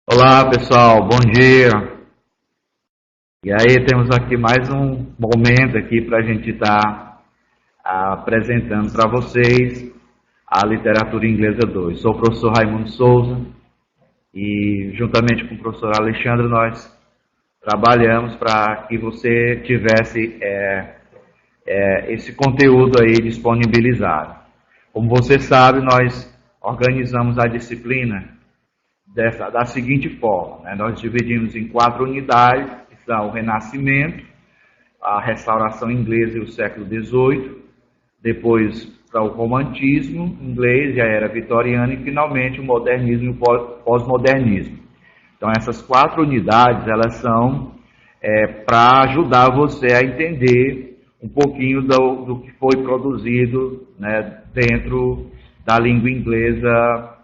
Olá pessoal, bom dia. E aí temos aqui mais um momento aqui para a gente estar apresentando para vocês a literatura inglesa 2. Sou o professor Raimundo Souza e juntamente com o professor Alexandre nós trabalhamos para que você tivesse esse conteúdo aí disponibilizado. Como você sabe, nós organizamos a disciplina da seguinte forma, né? Nós dividimos em 4 unidades, que são o Renascimento, a Restauração Inglesa e o século XVIII, depois para o Romantismo inglês e a Era Vitoriana e finalmente o Modernismo e o Pós-Modernismo. Então essas 4 unidades elas são para ajudar você a entender um pouquinho do que foi produzido, né, dentro da língua inglesa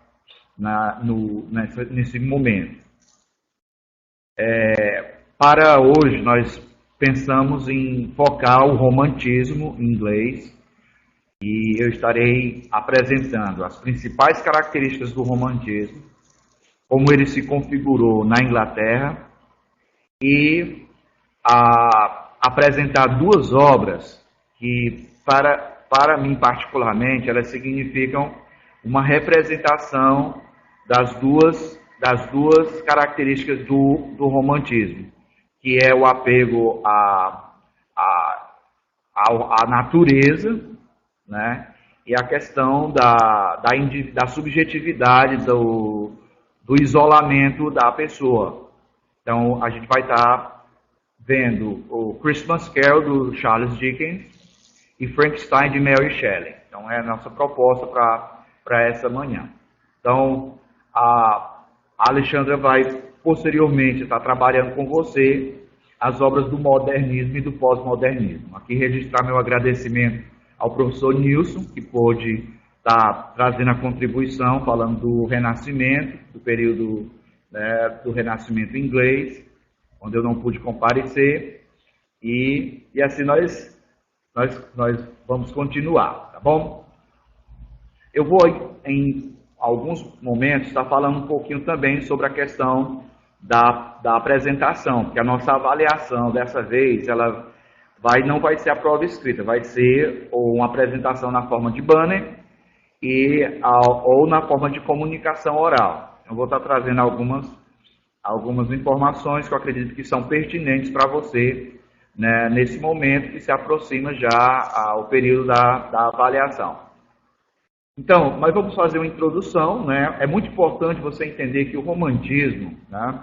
nesse momento. Para hoje, nós pensamos em focar o romantismo em inglês e eu estarei apresentando as principais características do romantismo, como ele se configurou na Inglaterra e apresentar 2 obras que, para mim particularmente, elas significam uma representação das duas características do romantismo, que é o apego à natureza, né, e a questão da subjetividade, do isolamento da pessoa. Então, a gente vai estar vendo o Christmas Carol, do Charles Dickens, e Frankenstein, de Mary Shelley. Então, é a nossa proposta para essa manhã. Então, a Alexandra vai posteriormente estar trabalhando com você as obras do modernismo e do pós-modernismo. Aqui registrar meu agradecimento ao professor Nilson, que pôde estar trazendo a contribuição, falando do Renascimento, do período, né, do Renascimento inglês, onde eu não pude comparecer, e assim nós vamos continuar, tá bom? Eu vou, em alguns momentos, estar falando um pouquinho também sobre a questão da apresentação, porque a nossa avaliação dessa vez, ela não vai ser a prova escrita, vai ser uma apresentação na forma de banner ou na forma de comunicação oral. Eu vou estar trazendo algumas informações que eu acredito que são pertinentes para você, né, nesse momento que se aproxima já ao período da avaliação. Então, nós vamos fazer uma introdução, né? É muito importante você entender que o romantismo, né,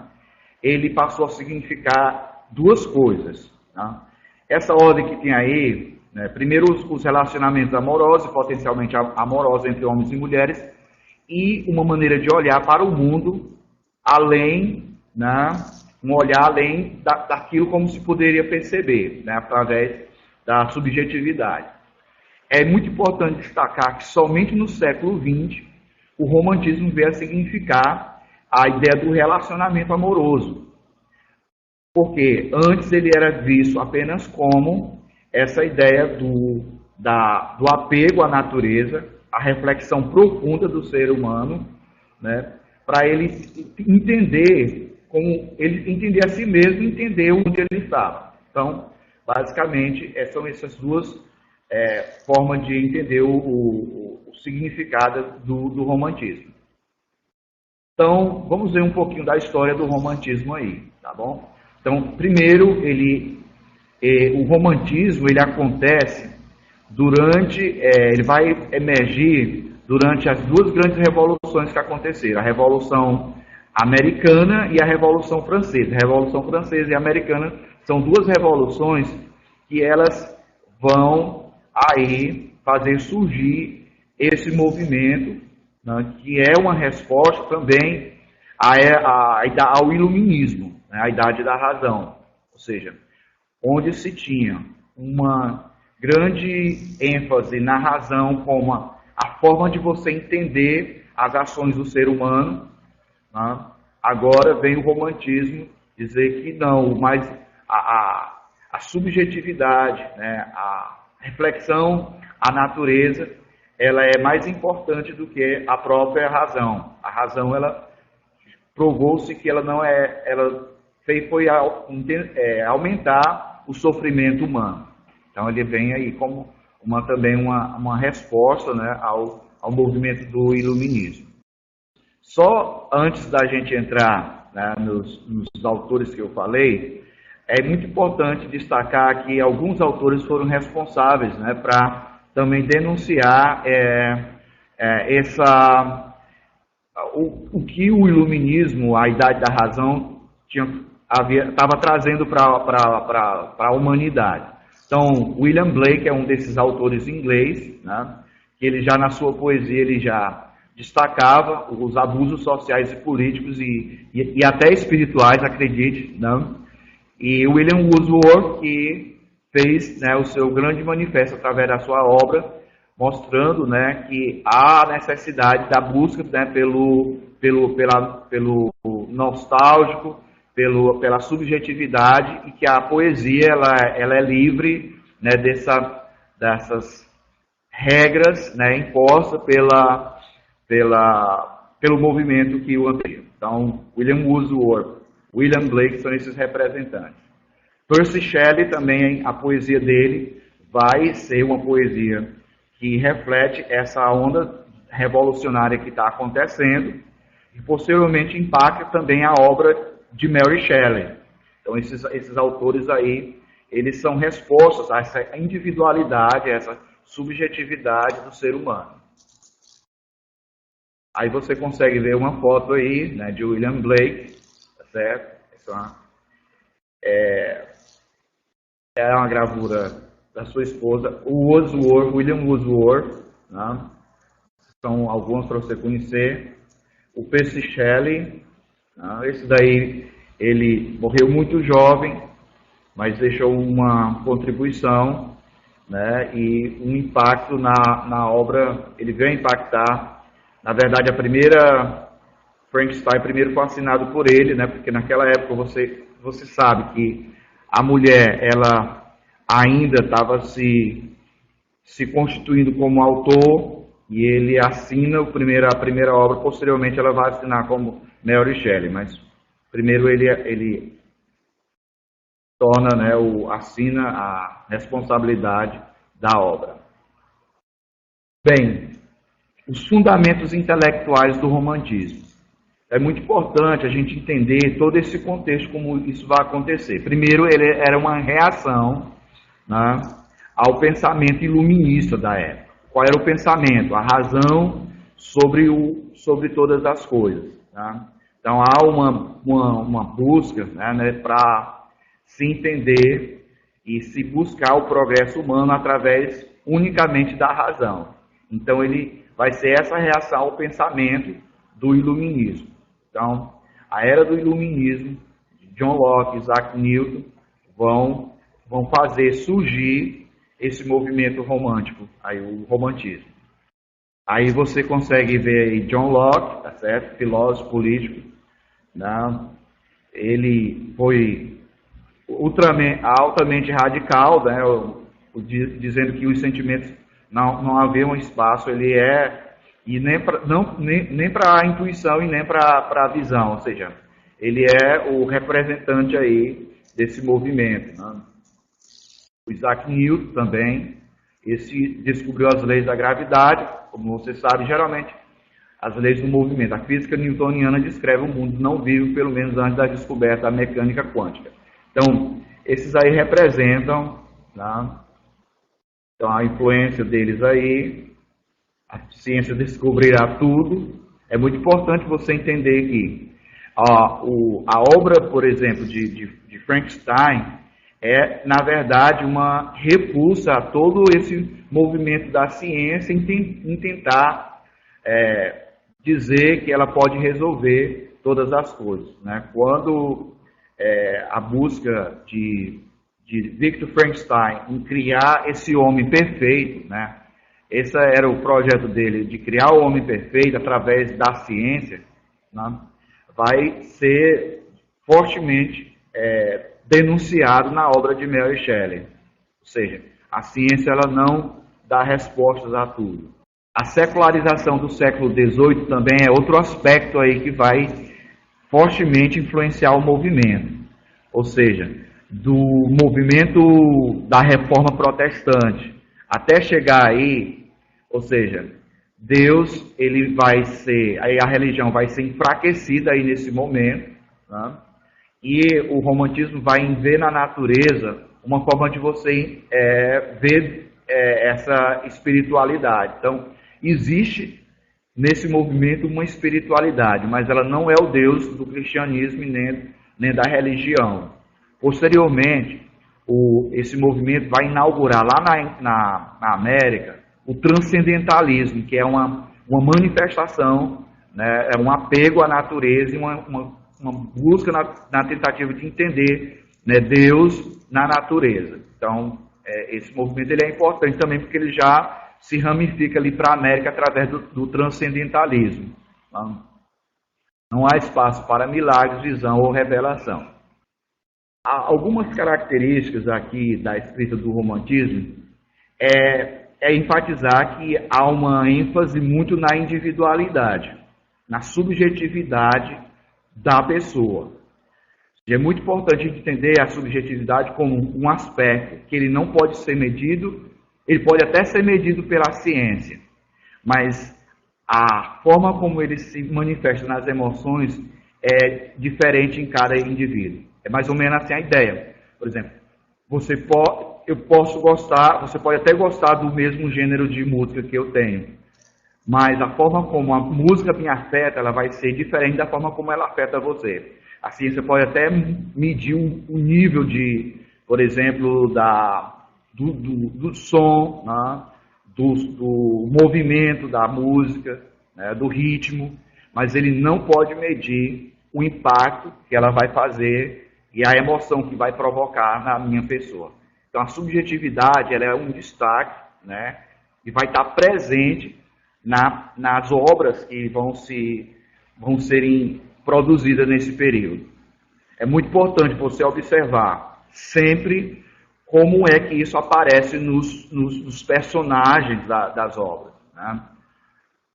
ele passou a significar 2 coisas. Né? Essa ordem que tem aí, né, primeiro os relacionamentos amorosos, potencialmente amorosos entre homens e mulheres, e uma maneira de olhar para o mundo além, né, um olhar além daquilo como se poderia perceber, né, através da subjetividade. É muito importante destacar que somente no século XX o romantismo veio a significar a ideia do relacionamento amoroso. Porque antes ele era visto apenas como essa ideia do apego à natureza, a reflexão profunda do ser humano, né, para ele entender a si mesmo, entender onde ele estava. Então, basicamente, são essas 2 formas de entender o significado do romantismo. Então, vamos ver um pouquinho da história do romantismo aí, tá bom? Então, primeiro, o romantismo ele acontece ele vai emergir durante as 2 grandes revoluções que aconteceram, a Revolução Americana e a Revolução Francesa. A Revolução Francesa e a Americana são 2 revoluções que elas vão aí fazer surgir esse movimento, né, que é uma resposta também ao iluminismo, né, à Idade da Razão, ou seja, onde se tinha uma grande ênfase na razão como a forma de você entender as ações do ser humano, né? Agora vem o romantismo dizer que não, mas a subjetividade, né, a reflexão à natureza, ela é mais importante do que a própria razão. A razão, ela provou-se que ela não é, ela foi aumentar o sofrimento humano. Então ele vem aí como também uma resposta, né, ao movimento do iluminismo. Só antes da gente entrar, né, nos autores que eu falei, é muito importante destacar que alguns autores foram responsáveis, né, para também denunciar o que o iluminismo, a Idade da Razão, estava trazendo para a humanidade. Então, William Blake é um desses autores inglês, né, que ele já na sua poesia ele já destacava os abusos sociais e políticos e até espirituais, acredite, né? E William Wordsworth, que fez, né, o seu grande manifesto através da sua obra, mostrando, né, que há necessidade da busca, né, pelo nostálgico, pela subjetividade, e que a poesia ela é livre, né, dessas regras, né, impostas pelo movimento que o amplia. Então, William Wordsworth, William Blake são esses representantes. Percy Shelley também, a poesia dele vai ser uma poesia que reflete essa onda revolucionária que está acontecendo e posteriormente impacta também a obra de Mary Shelley. Então esses autores aí, eles são respostas a essa individualidade, a essa subjetividade do ser humano. Aí você consegue ver uma foto aí, né, de William Blake, tá certo? É uma gravura da sua esposa, William Wordsworth, né? São alguns para você conhecer. O Percy Shelley, né? Esse daí, ele morreu muito jovem, mas deixou uma contribuição, né? E um impacto na obra. Ele veio impactar, na verdade, a primeira Frankenstein primeiro foi assinado por ele, né? Porque naquela época você sabe que a mulher, ela ainda estava se constituindo como autor, e ele assina a primeira obra, posteriormente ela vai assinar como Mary Shelley, mas primeiro ele torna, né, assina a responsabilidade da obra. Bem, os fundamentos intelectuais do romantismo. É muito importante a gente entender todo esse contexto, como isso vai acontecer. Primeiro, ele era uma reação, né, ao pensamento iluminista da época. Qual era o pensamento? A razão sobre todas as coisas. Tá? Então, há uma busca, né, para se entender e se buscar o progresso humano através unicamente da razão. Então, ele vai ser essa reação ao pensamento do iluminismo. Então, a era do iluminismo, John Locke, Isaac Newton, vão fazer surgir esse movimento romântico, aí o romantismo. Aí você consegue ver aí John Locke, tá certo? Filósofo político, né? Ele foi altamente radical, né? Dizendo que os sentimentos não havia um espaço, ele e nem para a intuição e nem para a visão, ou seja, ele é o representante aí desse movimento, né? O Isaac Newton também, esse descobriu as leis da gravidade, como você sabe, geralmente as leis do movimento. A física newtoniana descreve um mundo não vivo, pelo menos antes da descoberta da mecânica quântica. Então, esses aí representam, tá? Então, a influência deles aí, a ciência descobrirá tudo. É muito importante você entender que a obra, por exemplo, de Frankenstein é, na verdade, uma repulsa a todo esse movimento da ciência em tentar dizer que ela pode resolver todas as coisas, né? Quando a busca de Victor Frankenstein em criar esse homem perfeito, né? Esse era o projeto dele, de criar o homem perfeito através da ciência, né? Vai ser fortemente denunciado na obra de Mary Shelley. Ou seja, a ciência ela não dá respostas a tudo. A secularização do século XVIII também é outro aspecto aí que vai fortemente influenciar o movimento. Ou seja, do movimento da reforma protestante até chegar aí, ou seja, Deus, ele vai ser, aí a religião vai ser enfraquecida aí nesse momento, né? E o romantismo vai ver na natureza uma forma de você ver essa espiritualidade. Então, existe nesse movimento uma espiritualidade, mas ela não é o Deus do cristianismo nem da religião. Posteriormente, esse movimento vai inaugurar lá na América o transcendentalismo, que é uma manifestação, né, é um apego à natureza e uma busca na tentativa de entender, né, Deus na natureza. Então, esse movimento ele é importante também porque ele já se ramifica ali para a América através do transcendentalismo. Não há espaço para milagres, visão ou revelação. Há algumas características aqui da escrita do romantismo é enfatizar que há uma ênfase muito na individualidade, na subjetividade da pessoa. E é muito importante entender a subjetividade como um aspecto que ele não pode ser medido, ele pode até ser medido pela ciência, mas a forma como ele se manifesta nas emoções é diferente em cada indivíduo. É mais ou menos assim a ideia. Por exemplo, eu posso gostar, você pode até gostar do mesmo gênero de música que eu tenho, mas a forma como a música me afeta, ela vai ser diferente da forma como ela afeta você. A ciência pode até medir o nível de, por exemplo, do som, né? do movimento da música, né? Do ritmo, mas ele não pode medir o impacto que ela vai fazer e a emoção que vai provocar na minha pessoa. Então a subjetividade ela é um destaque, né? E vai estar presente nas obras que vão serem produzidas nesse período. É muito importante você observar sempre como é que isso aparece nos personagens das obras, né?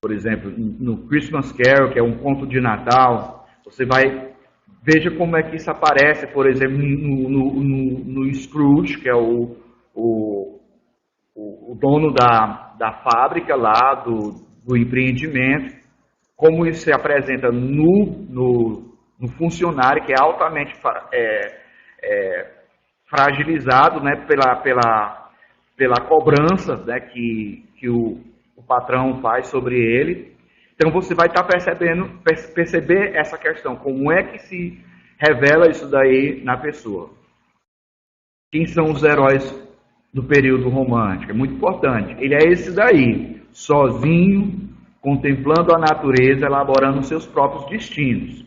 Por exemplo, no Christmas Carol, que é um conto de Natal, veja como é que isso aparece, por exemplo, no Scrooge, que é o dono da fábrica lá, do empreendimento, como isso se apresenta no funcionário, que é altamente fragilizado, né, pela cobrança, né, que o patrão faz sobre ele. Então você vai estar perceber essa questão, como é que se revela isso daí na pessoa. Quem são os heróis do período romântico? É muito importante. Ele é esse daí, sozinho, contemplando a natureza, elaborando seus próprios destinos.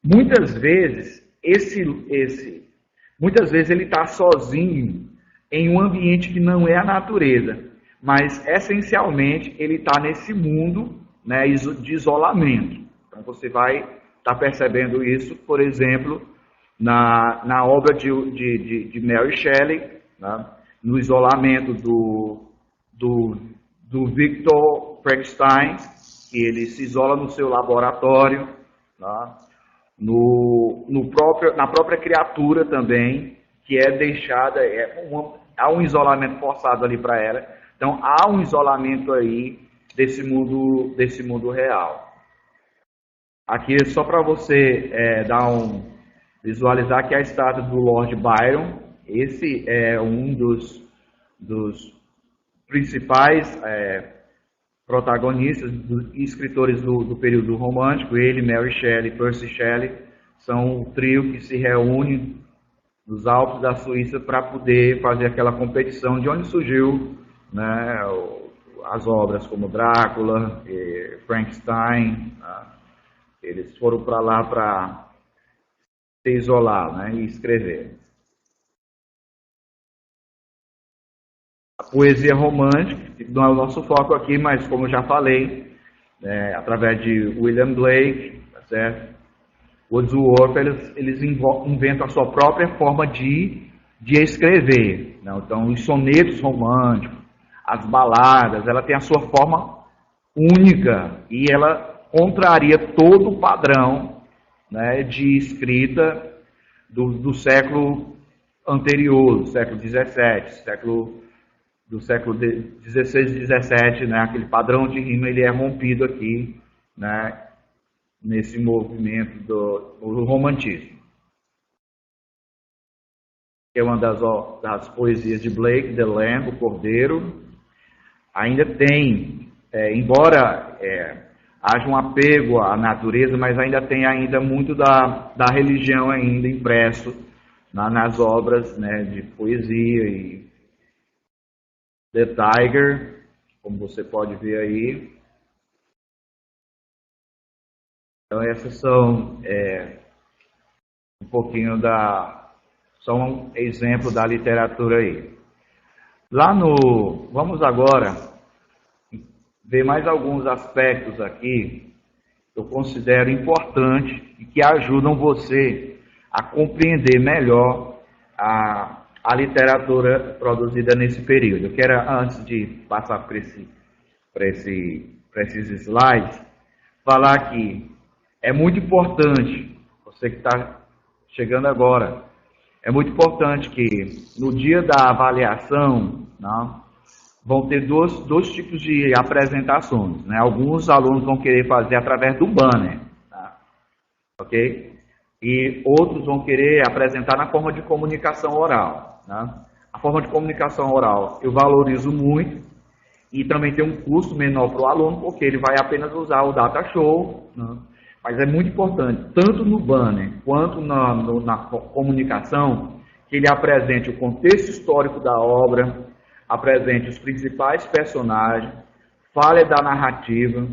Muitas vezes ele está sozinho em um ambiente que não é a natureza, mas essencialmente ele está nesse mundo, né, de isolamento. Então você vai estar percebendo isso, por exemplo, na obra de Mary Shelley, né, no isolamento do Victor Frankenstein, que ele se isola no seu laboratório, né, na própria criatura também, que é deixada, há um isolamento forçado ali para ela. Então há um isolamento aí desse mundo real. Aqui é só para você visualizar que a estátua do Lord Byron, esse é um dos principais protagonistas e escritores do período romântico. Ele, Mary Shelley, Percy Shelley, são um trio que se reúne nos Alpes da Suíça para poder fazer aquela competição de onde surgiu, né, as obras como Drácula, Frankenstein, né? Eles foram para lá para se isolar, né, e escrever. A poesia romântica, que não é o nosso foco aqui, mas como eu já falei, através de William Blake, tá certo? Wordsworth, eles inventam a sua própria forma de escrever, né? Então, os sonetos românticos, as baladas, ela tem a sua forma única e ela contraria todo o padrão né, de escrita do século anterior, do século XVII, do século XVI e XVII, né, aquele padrão de rima ele é rompido aqui, né, nesse movimento do romantismo. Que é uma das poesias de Blake, The Lamb, o Cordeiro. Ainda tem, embora haja um apego à natureza, mas ainda tem ainda muito da religião ainda impresso nas obras, né, de poesia. E The Tiger, como você pode ver aí. Então essas são um pouquinho são um exemplo da literatura aí. Vamos agora ver mais alguns aspectos aqui que eu considero importantes e que ajudam você a compreender melhor a literatura produzida nesse período. Eu quero, antes de passar para esses slides, falar que é muito importante, você que está chegando agora, é muito importante que no dia da avaliação, né, vão ter dois tipos de apresentações. Né? Alguns alunos vão querer fazer através do banner, tá? Ok? E outros vão querer apresentar na forma de comunicação oral. Né? A forma de comunicação oral eu valorizo muito e também tem um custo menor para o aluno, porque ele vai apenas usar o data show, né? Mas é muito importante, tanto no banner quanto na comunicação, que ele apresente o contexto histórico da obra, apresente os principais personagens, fale da narrativa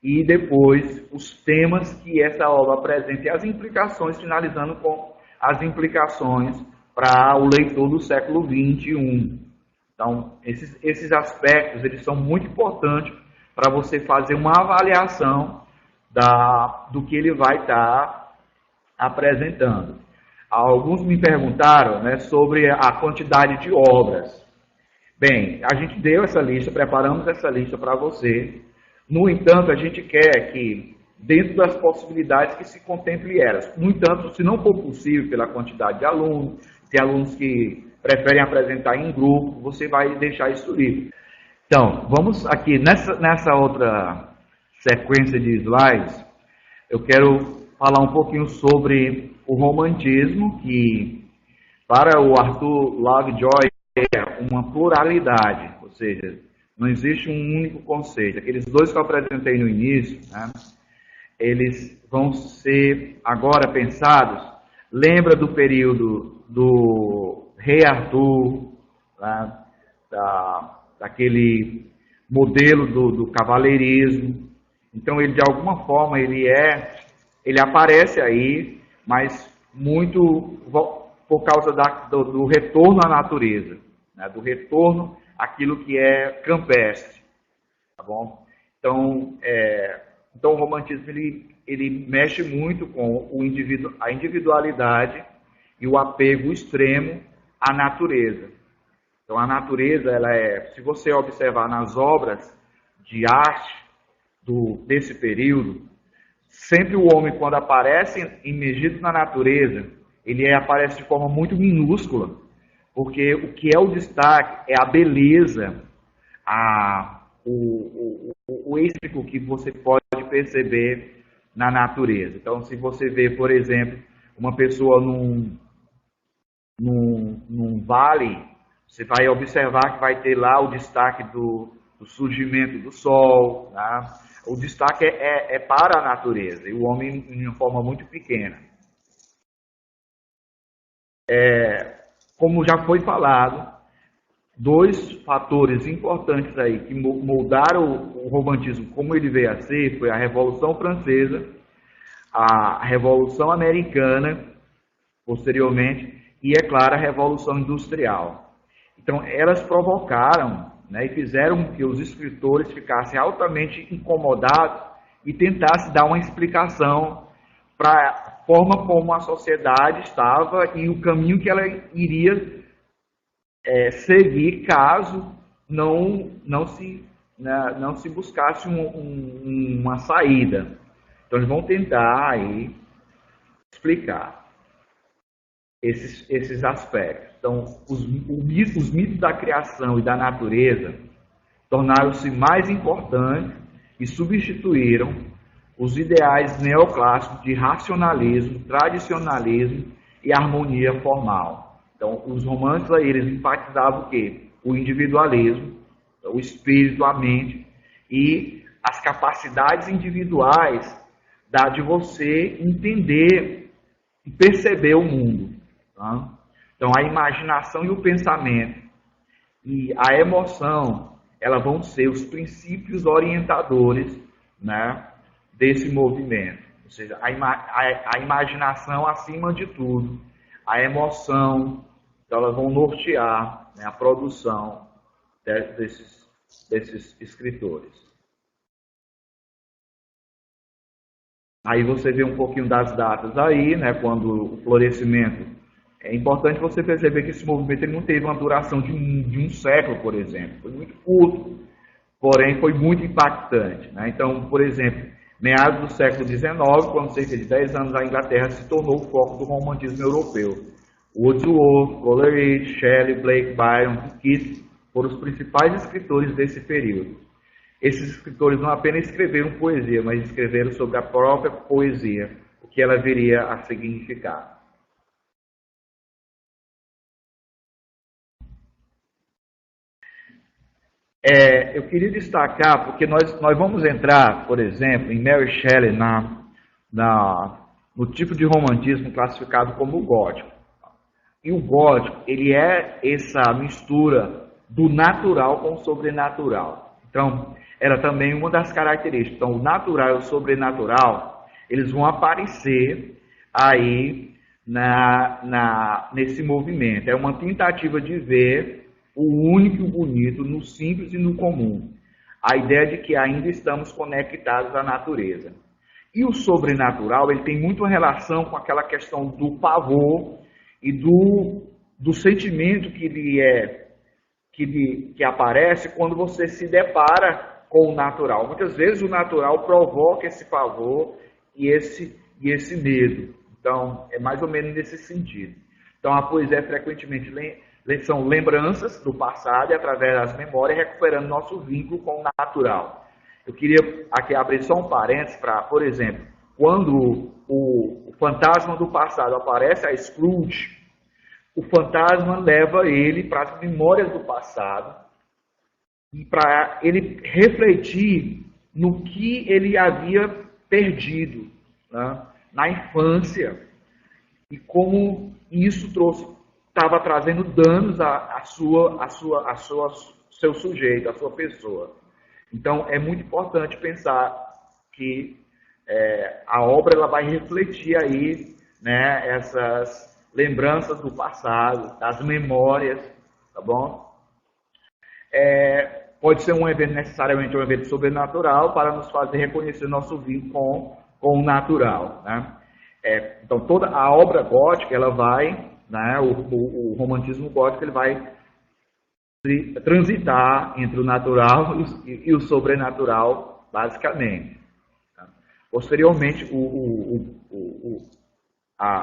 e depois os temas que essa obra apresenta e as implicações, finalizando com as implicações para o leitor do século XXI. Então, esses aspectos eles são muito importantes para você fazer uma avaliação do que ele vai estar apresentando. Alguns me perguntaram, né, sobre a quantidade de obras. Bem, a gente deu essa lista, preparamos essa lista para você. No entanto, a gente quer que, dentro das possibilidades, que se contemple elas. No entanto, se não for possível pela quantidade de alunos, tem alunos que preferem apresentar em grupo, você vai deixar isso livre. Então, vamos aqui, nessa outra sequência de slides, eu quero falar um pouquinho sobre o romantismo, que para o Arthur Lovejoy é uma pluralidade, ou seja, não existe um único conceito. Aqueles dois que eu apresentei no início, né, eles vão ser agora pensados, lembra do período do Rei Arthur, né, daquele modelo do cavaleirismo. Então, ele de alguma forma ele aparece aí, mas muito por causa do retorno à natureza, né? Do retorno àquilo que é campestre, tá bom? Então, o romantismo ele mexe muito com a individualidade e o apego extremo à natureza. Então, a natureza, se você observar nas obras de arte desse período, sempre o homem, quando aparece imergido na natureza, ele aparece de forma muito minúscula, porque o que é o destaque é a beleza, o êxito que você pode perceber na natureza. Então, se você vê, por exemplo, uma pessoa num vale, você vai observar que vai ter lá o destaque do surgimento do sol, tá? O destaque é para a natureza, e o homem em uma forma muito pequena. Como já foi falado, dois fatores importantes aí que moldaram o romantismo como ele veio a ser foi a Revolução Francesa, a Revolução Americana, posteriormente, e, é claro, a Revolução Industrial. Então, elas provocaram, né, e fizeram com que os escritores ficassem altamente incomodados e tentassem dar uma explicação para a forma como a sociedade estava e o caminho que ela iria seguir caso não se buscasse uma saída. Então, eles vão tentar aí explicar esses aspectos. Então, os mitos da criação e da natureza tornaram-se mais importantes e substituíram os ideais neoclássicos de racionalismo, tradicionalismo e harmonia formal. Então, os românticos aí, eles enfatizavam o quê? O individualismo, o espírito, a mente e as capacidades individuais de você entender e perceber o mundo. Tá? Então, a imaginação e o pensamento e a emoção, elas vão ser os princípios orientadores, né, desse movimento. Ou seja, a imaginação acima de tudo, a emoção, então elas vão nortear, né, a produção desses escritores. Aí você vê um pouquinho das datas aí, né, quando o florescimento. É importante você perceber que esse movimento ele não teve uma duração de um século, por exemplo. Foi muito curto, porém foi muito impactante. Né? Então, por exemplo, meados do século XIX, quando cerca de 10 anos a Inglaterra se tornou o foco do romantismo europeu. Wordsworth, Coleridge, Shelley, Blake, Byron e Keats foram os principais escritores desse período. Esses escritores não apenas escreveram poesia, mas escreveram sobre a própria poesia, o que ela viria a significar. Eu queria destacar, porque nós vamos entrar, por exemplo, em Mary Shelley no tipo de romantismo classificado como o gótico. E o gótico, ele é essa mistura do natural com o sobrenatural. Então, era também uma das características. Então, o natural e o sobrenatural, eles vão aparecer aí nesse movimento. É uma tentativa de ver o único e o bonito no simples e no comum. A ideia de que ainda estamos conectados à natureza. E o sobrenatural, ele tem muito relação com aquela questão do pavor e do sentimento que aparece quando você se depara com o natural. Muitas vezes o natural provoca esse pavor e esse medo. Então, é mais ou menos nesse sentido. Então, a poesia frequentemente são lembranças do passado e através das memórias recuperando nosso vínculo com o natural. Eu queria aqui abrir só um parênteses para, por exemplo, quando o fantasma do passado aparece a Scrooge, o fantasma leva ele para as memórias do passado e para ele refletir no que ele havia perdido, né, na infância e como isso estava trazendo danos seu sujeito, à sua pessoa. Então, é muito importante pensar que a obra ela vai refletir aí, né, essas lembranças do passado, das memórias, tá bom? Pode ser um evento, necessariamente um evento sobrenatural, para nos fazer reconhecer nosso vínculo com o natural, né? Então, toda a obra gótica, ela vai, né, o romantismo gótico, ele vai transitar entre o natural e o sobrenatural, basicamente. Posteriormente, o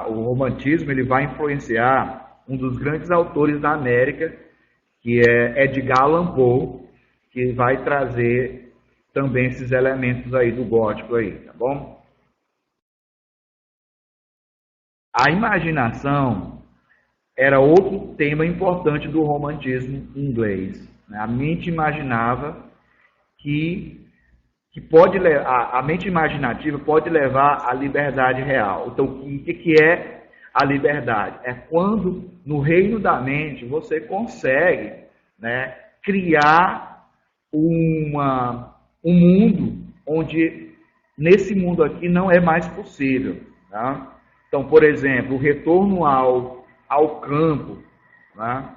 romantismo ele vai influenciar um dos grandes autores da América, que é Edgar Allan Poe, que vai trazer também esses elementos aí do gótico aí, tá bom? A imaginação era outro tema importante do romantismo inglês. A mente imaginava a mente imaginativa pode levar à liberdade real. Então, o que é a liberdade? É quando, no reino da mente, você consegue, né, criar um mundo onde, nesse mundo aqui, não é mais possível. Tá? Então, por exemplo, o retorno ao campo, né,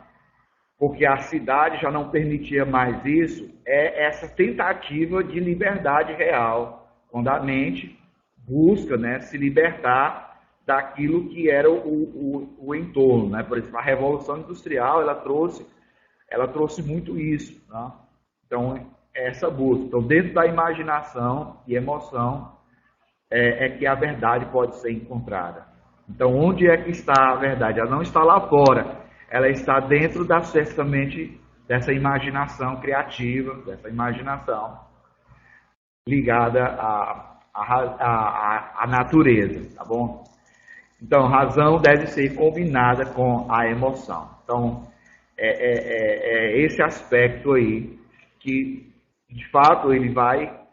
porque a cidade já não permitia mais isso, é essa tentativa de liberdade real, quando a mente busca, né, se libertar daquilo que era o entorno. Né? Por exemplo, a Revolução Industrial ela trouxe muito isso. Né? Então, essa busca. Então, dentro da imaginação e emoção é que a verdade pode ser encontrada. Então, onde é que está a verdade? Ela não está lá fora, ela está dentro dessa imaginação criativa, dessa imaginação ligada à natureza, tá bom? Então, razão deve ser combinada com a emoção. Então, é esse aspecto aí que, de fato, ele vai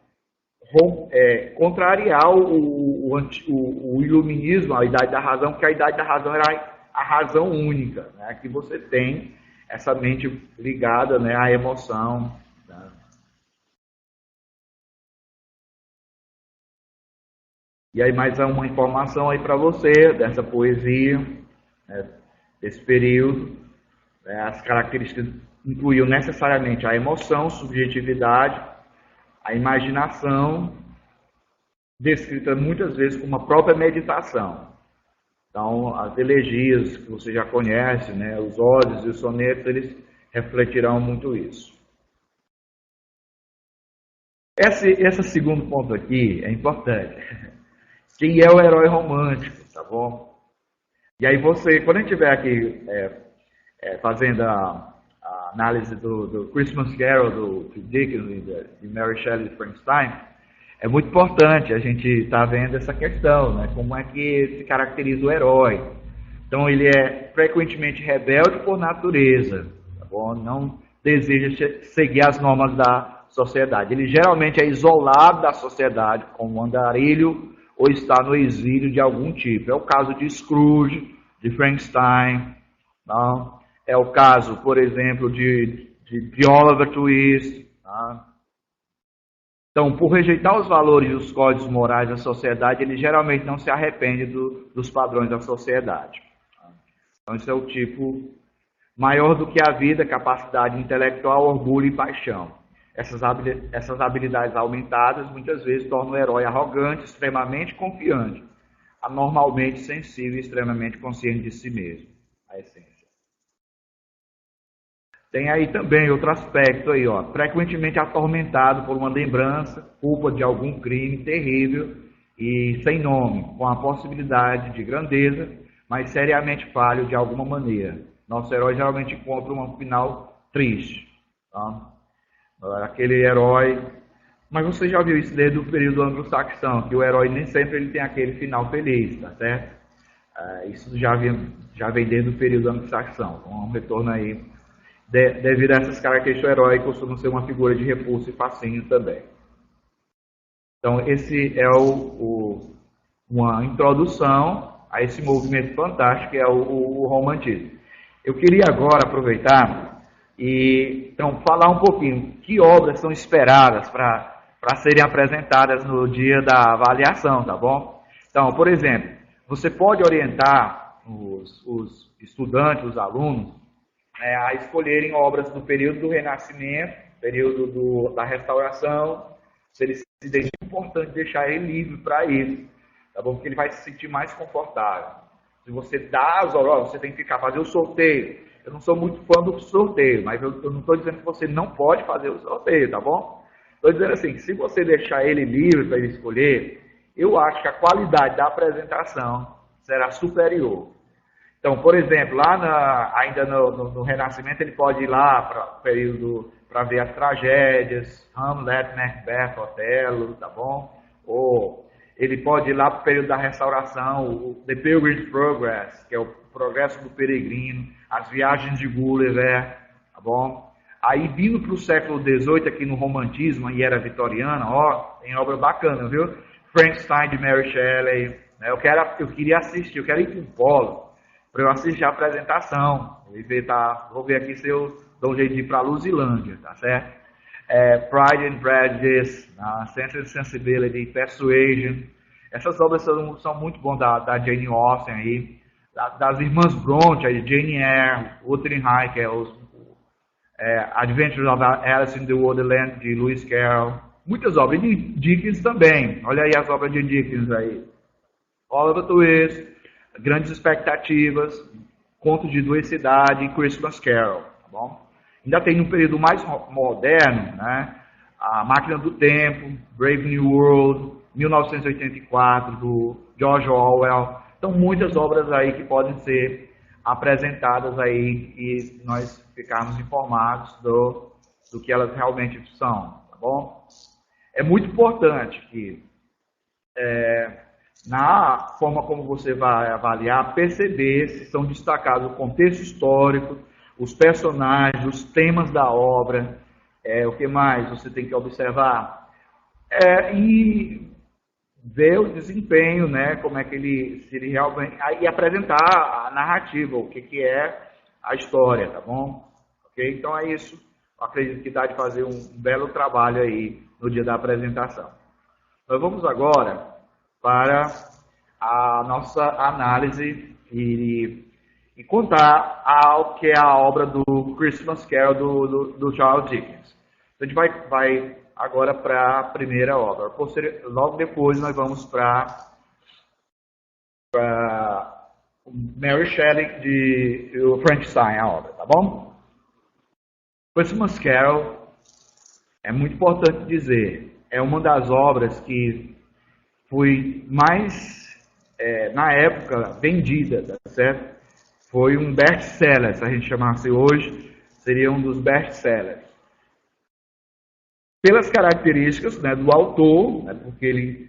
contrariar o iluminismo, a idade da razão, porque a idade da razão era a razão única, né? Que você tem essa mente ligada, né, à emoção. Né? E aí mais uma informação aí para você dessa poesia, né, desse período. Né, as características incluíam necessariamente a emoção, subjetividade, a imaginação, descrita muitas vezes como uma própria meditação. Então, as elegias que você já conhece, né, os ódios e os sonetos, eles refletirão muito isso. Esse segundo ponto aqui é importante. Quem é o herói romântico, tá bom? E aí você, quando a gente estiver aqui fazendo a análise do Christmas Carol, do Dickens, de Mary Shelley e Frankenstein, é muito importante a gente estar vendo essa questão, né? Como é que se caracteriza o herói. Então ele é frequentemente rebelde por natureza, tá bom? Não deseja seguir as normas da sociedade. Ele geralmente é isolado da sociedade, como um andarilho, ou está no exílio de algum tipo. É o caso de Scrooge, de Frankenstein, não? É o caso, por exemplo, de Oliver Twist. Tá? Então, por rejeitar os valores e os códigos morais da sociedade, ele geralmente não se arrepende dos padrões da sociedade. Então, esse é o tipo maior do que a vida, capacidade intelectual, orgulho e paixão. Essas habilidades aumentadas muitas vezes tornam o herói arrogante, extremamente confiante, anormalmente sensível e extremamente consciente de si mesmo. A essência. Tem aí também outro aspecto aí, ó, frequentemente atormentado por uma lembrança, culpa de algum crime terrível e sem nome, com a possibilidade de grandeza, mas seriamente falho de alguma maneira. Nosso herói geralmente encontra um final triste. Tá? Aquele herói... Mas você já viu isso desde o período anglo-saxão, que o herói nem sempre ele tem aquele final feliz, tá certo? Isso já vem desde o período anglo-saxão. Então, um retorno aí, devido a essas características, o herói costuma ser uma figura de repulso e fascínio também. Então, esse é uma introdução a esse movimento fantástico que é o romantismo. Eu queria agora aproveitar e então falar um pouquinho que obras são esperadas para serem apresentadas no dia da avaliação, tá bom? Então, por exemplo, você pode orientar os estudantes, os alunos, a escolherem obras do período do Renascimento, período da Restauração. Se ele se identifica, é importante deixar ele livre para isso, tá bom? Porque ele vai se sentir mais confortável. Se você dá as obras, você tem que fazer o sorteio. Eu não sou muito fã do sorteio, mas eu não estou dizendo que você não pode fazer o sorteio, tá bom? Estou dizendo assim, que se você deixar ele livre para ele escolher, eu acho que a qualidade da apresentação será superior. Então, por exemplo, ainda no Renascimento, ele pode ir lá para o período para ver as tragédias, Hamlet, Macbeth, Otelo, tá bom? Ou ele pode ir lá para o período da Restauração, o The Pilgrim's Progress, que é o progresso do peregrino, as viagens de Gulliver, tá bom? Aí, vindo para o século XVIII, aqui no romantismo, e era vitoriana, ó, tem obra bacana, viu? Frankenstein, de Mary Shelley, né? Eu queria assistir, eu quero ir para o polo, para eu assistir a apresentação, vou ver aqui se eu dou um jeito de ir para a Luzilândia, tá certo? Pride and Prejudice, Sense and Sensibility, Persuasion, essas obras são muito boas da Jane Austen aí, das irmãs Bronte, aí, Jane Eyre, Wuthering Heights, que é Adventures of Alice in the Wonderland, de Lewis Carroll, muitas obras, e de Dickens também, olha aí as obras de Dickens aí, Oliver Twist, Grandes Expectativas, Contos de Duas Cidades e Christmas Carol, tá bom? Ainda tem um período mais moderno, né? A Máquina do Tempo, Brave New World, 1984, do George Orwell. São muitas obras aí que podem ser apresentadas aí e nós ficarmos informados do que elas realmente são, tá bom? É muito importante que na forma como você vai avaliar, perceber se são destacados o contexto histórico, os personagens, os temas da obra, o que mais você tem que observar? E ver o desempenho, né, como é que se ele realmente... E apresentar a narrativa, o que é a história, tá bom? Ok? Então é isso. Eu acredito que dá de fazer um belo trabalho aí no dia da apresentação. Nós vamos agora para a nossa análise e contar o que é a obra do Christmas Carol do Charles Dickens. Então, a gente vai agora para a primeira obra. Logo depois nós vamos para Mary Shelley de o Frankenstein, a obra, tá bom? Christmas Carol é muito importante dizer, é uma das obras que foi mais, na época, vendida, tá certo? Foi um best-seller, se a gente chamasse hoje, seria um dos best-sellers. Pelas características, né, do autor, né, porque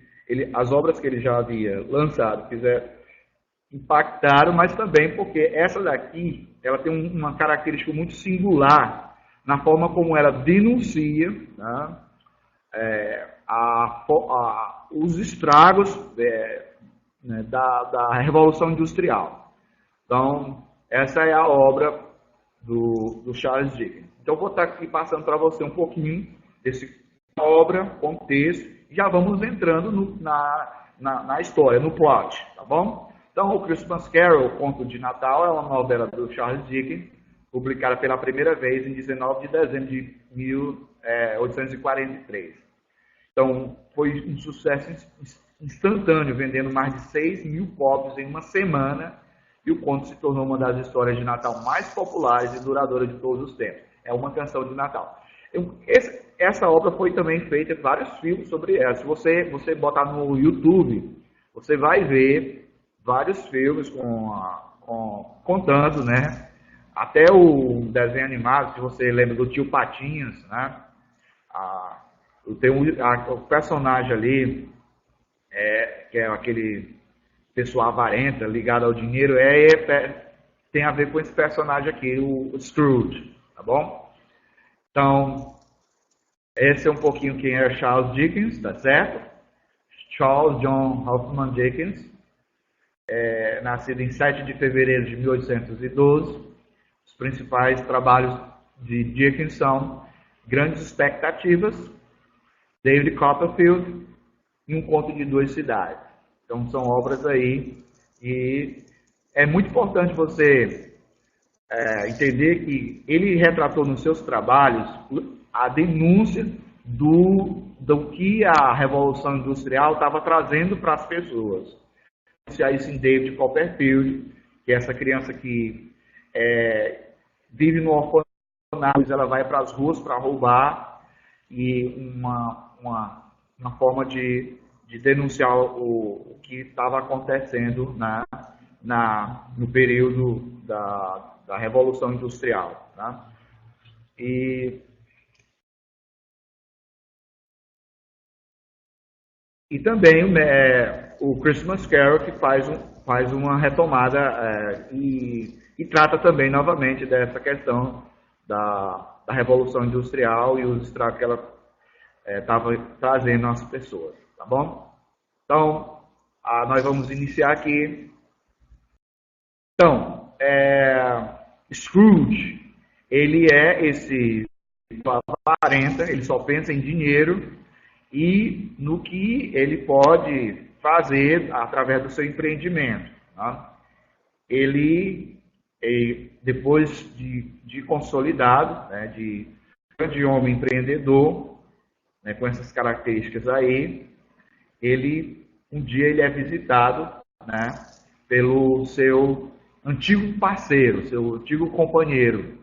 as obras que ele já havia lançado impactaram, mas também porque essa daqui ela tem uma característica muito singular na forma como ela denuncia, né, os estragos né, da Revolução Industrial. Então, essa é a obra do Charles Dickens. Então, eu vou estar aqui passando para você um pouquinho desse obra, contexto, e já vamos entrando na história, no plot, tá bom? Então, o Christmas Carol, Conto de Natal, é uma novela do Charles Dickens, publicada pela primeira vez em 19 de dezembro de 1843. Então, foi um sucesso instantâneo, vendendo mais de 6 mil cópias em uma semana, e o conto se tornou uma das histórias de Natal mais populares e duradouras de todos os tempos. É uma canção de Natal. Essa obra foi também feita vários filmes sobre ela. Se você botar no YouTube, você vai ver vários filmes contando, né? Até o desenho animado, se você lembra do Tio Patinhas, né? Tem o personagem ali, que é aquele pessoa avarenta, ligado ao dinheiro, tem a ver com esse personagem aqui, o Scrooge, tá bom? Então, esse é um pouquinho quem é Charles Dickens, tá certo? Charles John Hoffman Dickens, nascido em 7 de fevereiro de 1812. Os principais trabalhos de Dickens são Grandes Expectativas, David Copperfield e Um Conto de Duas Cidades. Então, são obras aí e é muito importante você entender que ele retratou nos seus trabalhos a denúncia do que a Revolução Industrial estava trazendo para as pessoas. Isso em David Copperfield, que é essa criança que vive no orfanato, ela vai para as ruas para roubar, e uma forma de denunciar o que estava acontecendo no período da Revolução Industrial. Tá? E também o Christmas Carol, que faz uma retomada e trata também novamente dessa questão da Revolução Industrial e os estragos que ela estava trazendo às pessoas, tá bom? Então, nós vamos iniciar aqui. Então, Scrooge, ele é esse avarenta, ele só pensa em dinheiro e no que ele pode fazer através do seu empreendimento. Tá? Ele, depois de consolidado, né, de grande homem empreendedor, né, com essas características aí, um dia ele é visitado, né, pelo seu antigo parceiro, seu antigo companheiro,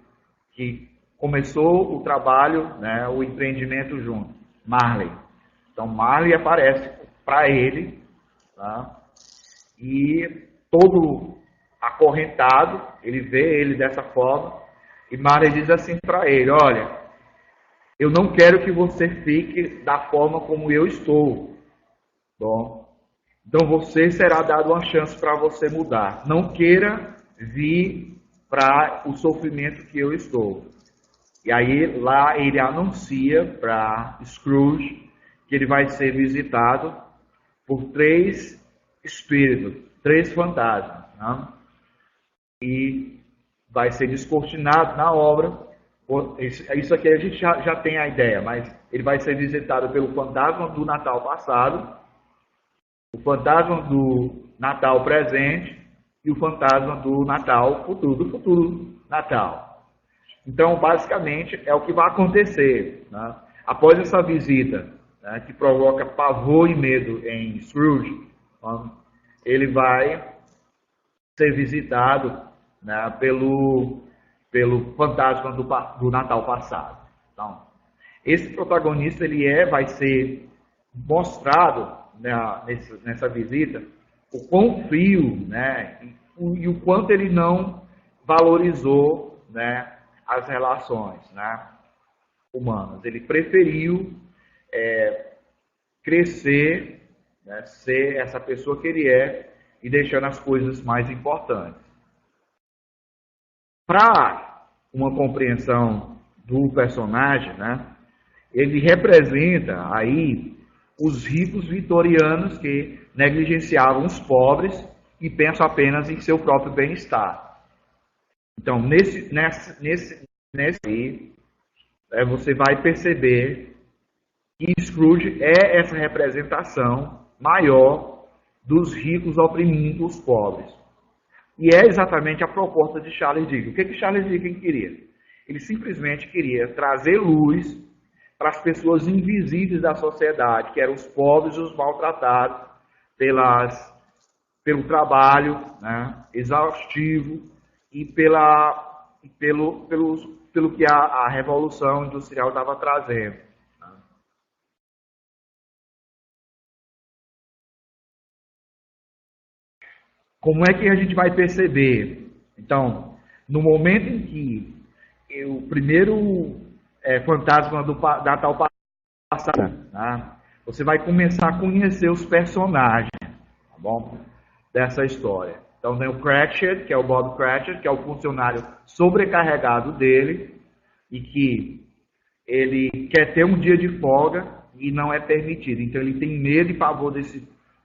que começou o trabalho, né, o empreendimento junto, Marley. Então Marley aparece para ele, tá? E todo acorrentado, ele vê ele dessa forma, e Marley diz assim para ele: olha, eu não quero que você fique da forma como eu estou. Bom, então você será dado uma chance para você mudar. Não queira vir para o sofrimento que eu estou. E aí lá ele anuncia para Scrooge que ele vai ser visitado por 3 espíritos, 3 fantasmas, né? E vai ser descortinado na obra. Isso aqui a gente já tem a ideia, mas ele vai ser visitado pelo fantasma do Natal passado, o fantasma do Natal presente e o fantasma do Natal futuro, do futuro Natal. Então, basicamente, é o que vai acontecer, né? Após essa visita, né, que provoca pavor e medo em Scrooge, ele vai ser visitado, né, pelo fantasma do Natal passado. Então, esse protagonista vai ser mostrado, né, nessa visita o quão frio, né, e o quanto ele não valorizou, né, as relações, né, humanas. Ele preferiu crescer, né, ser essa pessoa que ele é e deixando as coisas mais importantes. Para uma compreensão do personagem, né, ele representa aí os ricos vitorianos que negligenciavam os pobres e pensam apenas em seu próprio bem-estar. Então, nesse aí, você vai perceber que Scrooge é essa representação maior dos ricos oprimindo os pobres. E é exatamente a proposta de Charles Dickens. O que Charles Dickens queria? Ele simplesmente queria trazer luz para as pessoas invisíveis da sociedade, que eram os pobres e os maltratados pelo trabalho, né, exaustivo e pelo que a Revolução Industrial estava trazendo. Como é que a gente vai perceber? Então, no momento em que o primeiro fantasma do Natal passado, tá? Você vai começar a conhecer os personagens, tá bom? Dessa história. Então tem o Cratchit, que é o Bob Cratchit, que é o funcionário sobrecarregado dele e que ele quer ter um dia de folga e não é permitido. Então ele tem medo e pavor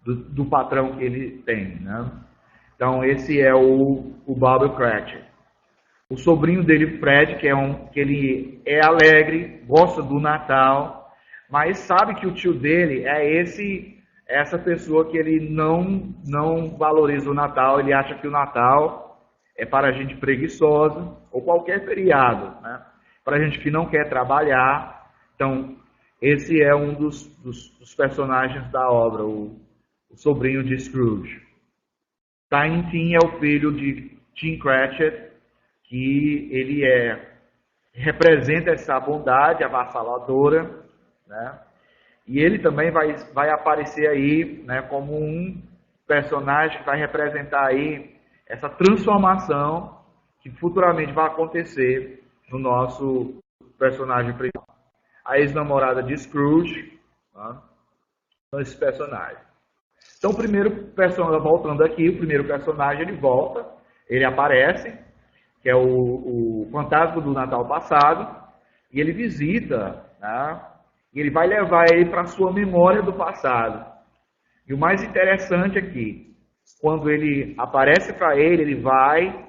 do patrão que ele tem, né? Então esse é o Bob Cratchit. O sobrinho dele, Fred, que ele é alegre, gosta do Natal, mas sabe que o tio dele é essa pessoa que ele não valoriza o Natal. Ele acha que o Natal é para gente preguiçosa, ou qualquer feriado, né? Para gente que não quer trabalhar. Então, esse é um dos personagens da obra, o sobrinho de Scrooge. Tiny Tim é o filho de Tim Cratchit, que ele representa essa bondade avassaladora, né? E ele também vai aparecer aí, né, como um personagem que vai representar aí essa transformação que futuramente vai acontecer no nosso personagem principal. A ex-namorada de Scrooge, né, são esses personagens. Então, o primeiro personagem, voltando aqui, o primeiro personagem ele volta, ele aparece, que é o fantasma do Natal passado, e ele visita, né, e ele vai levar ele para a sua memória do passado. E o mais interessante aqui, quando ele aparece para ele vai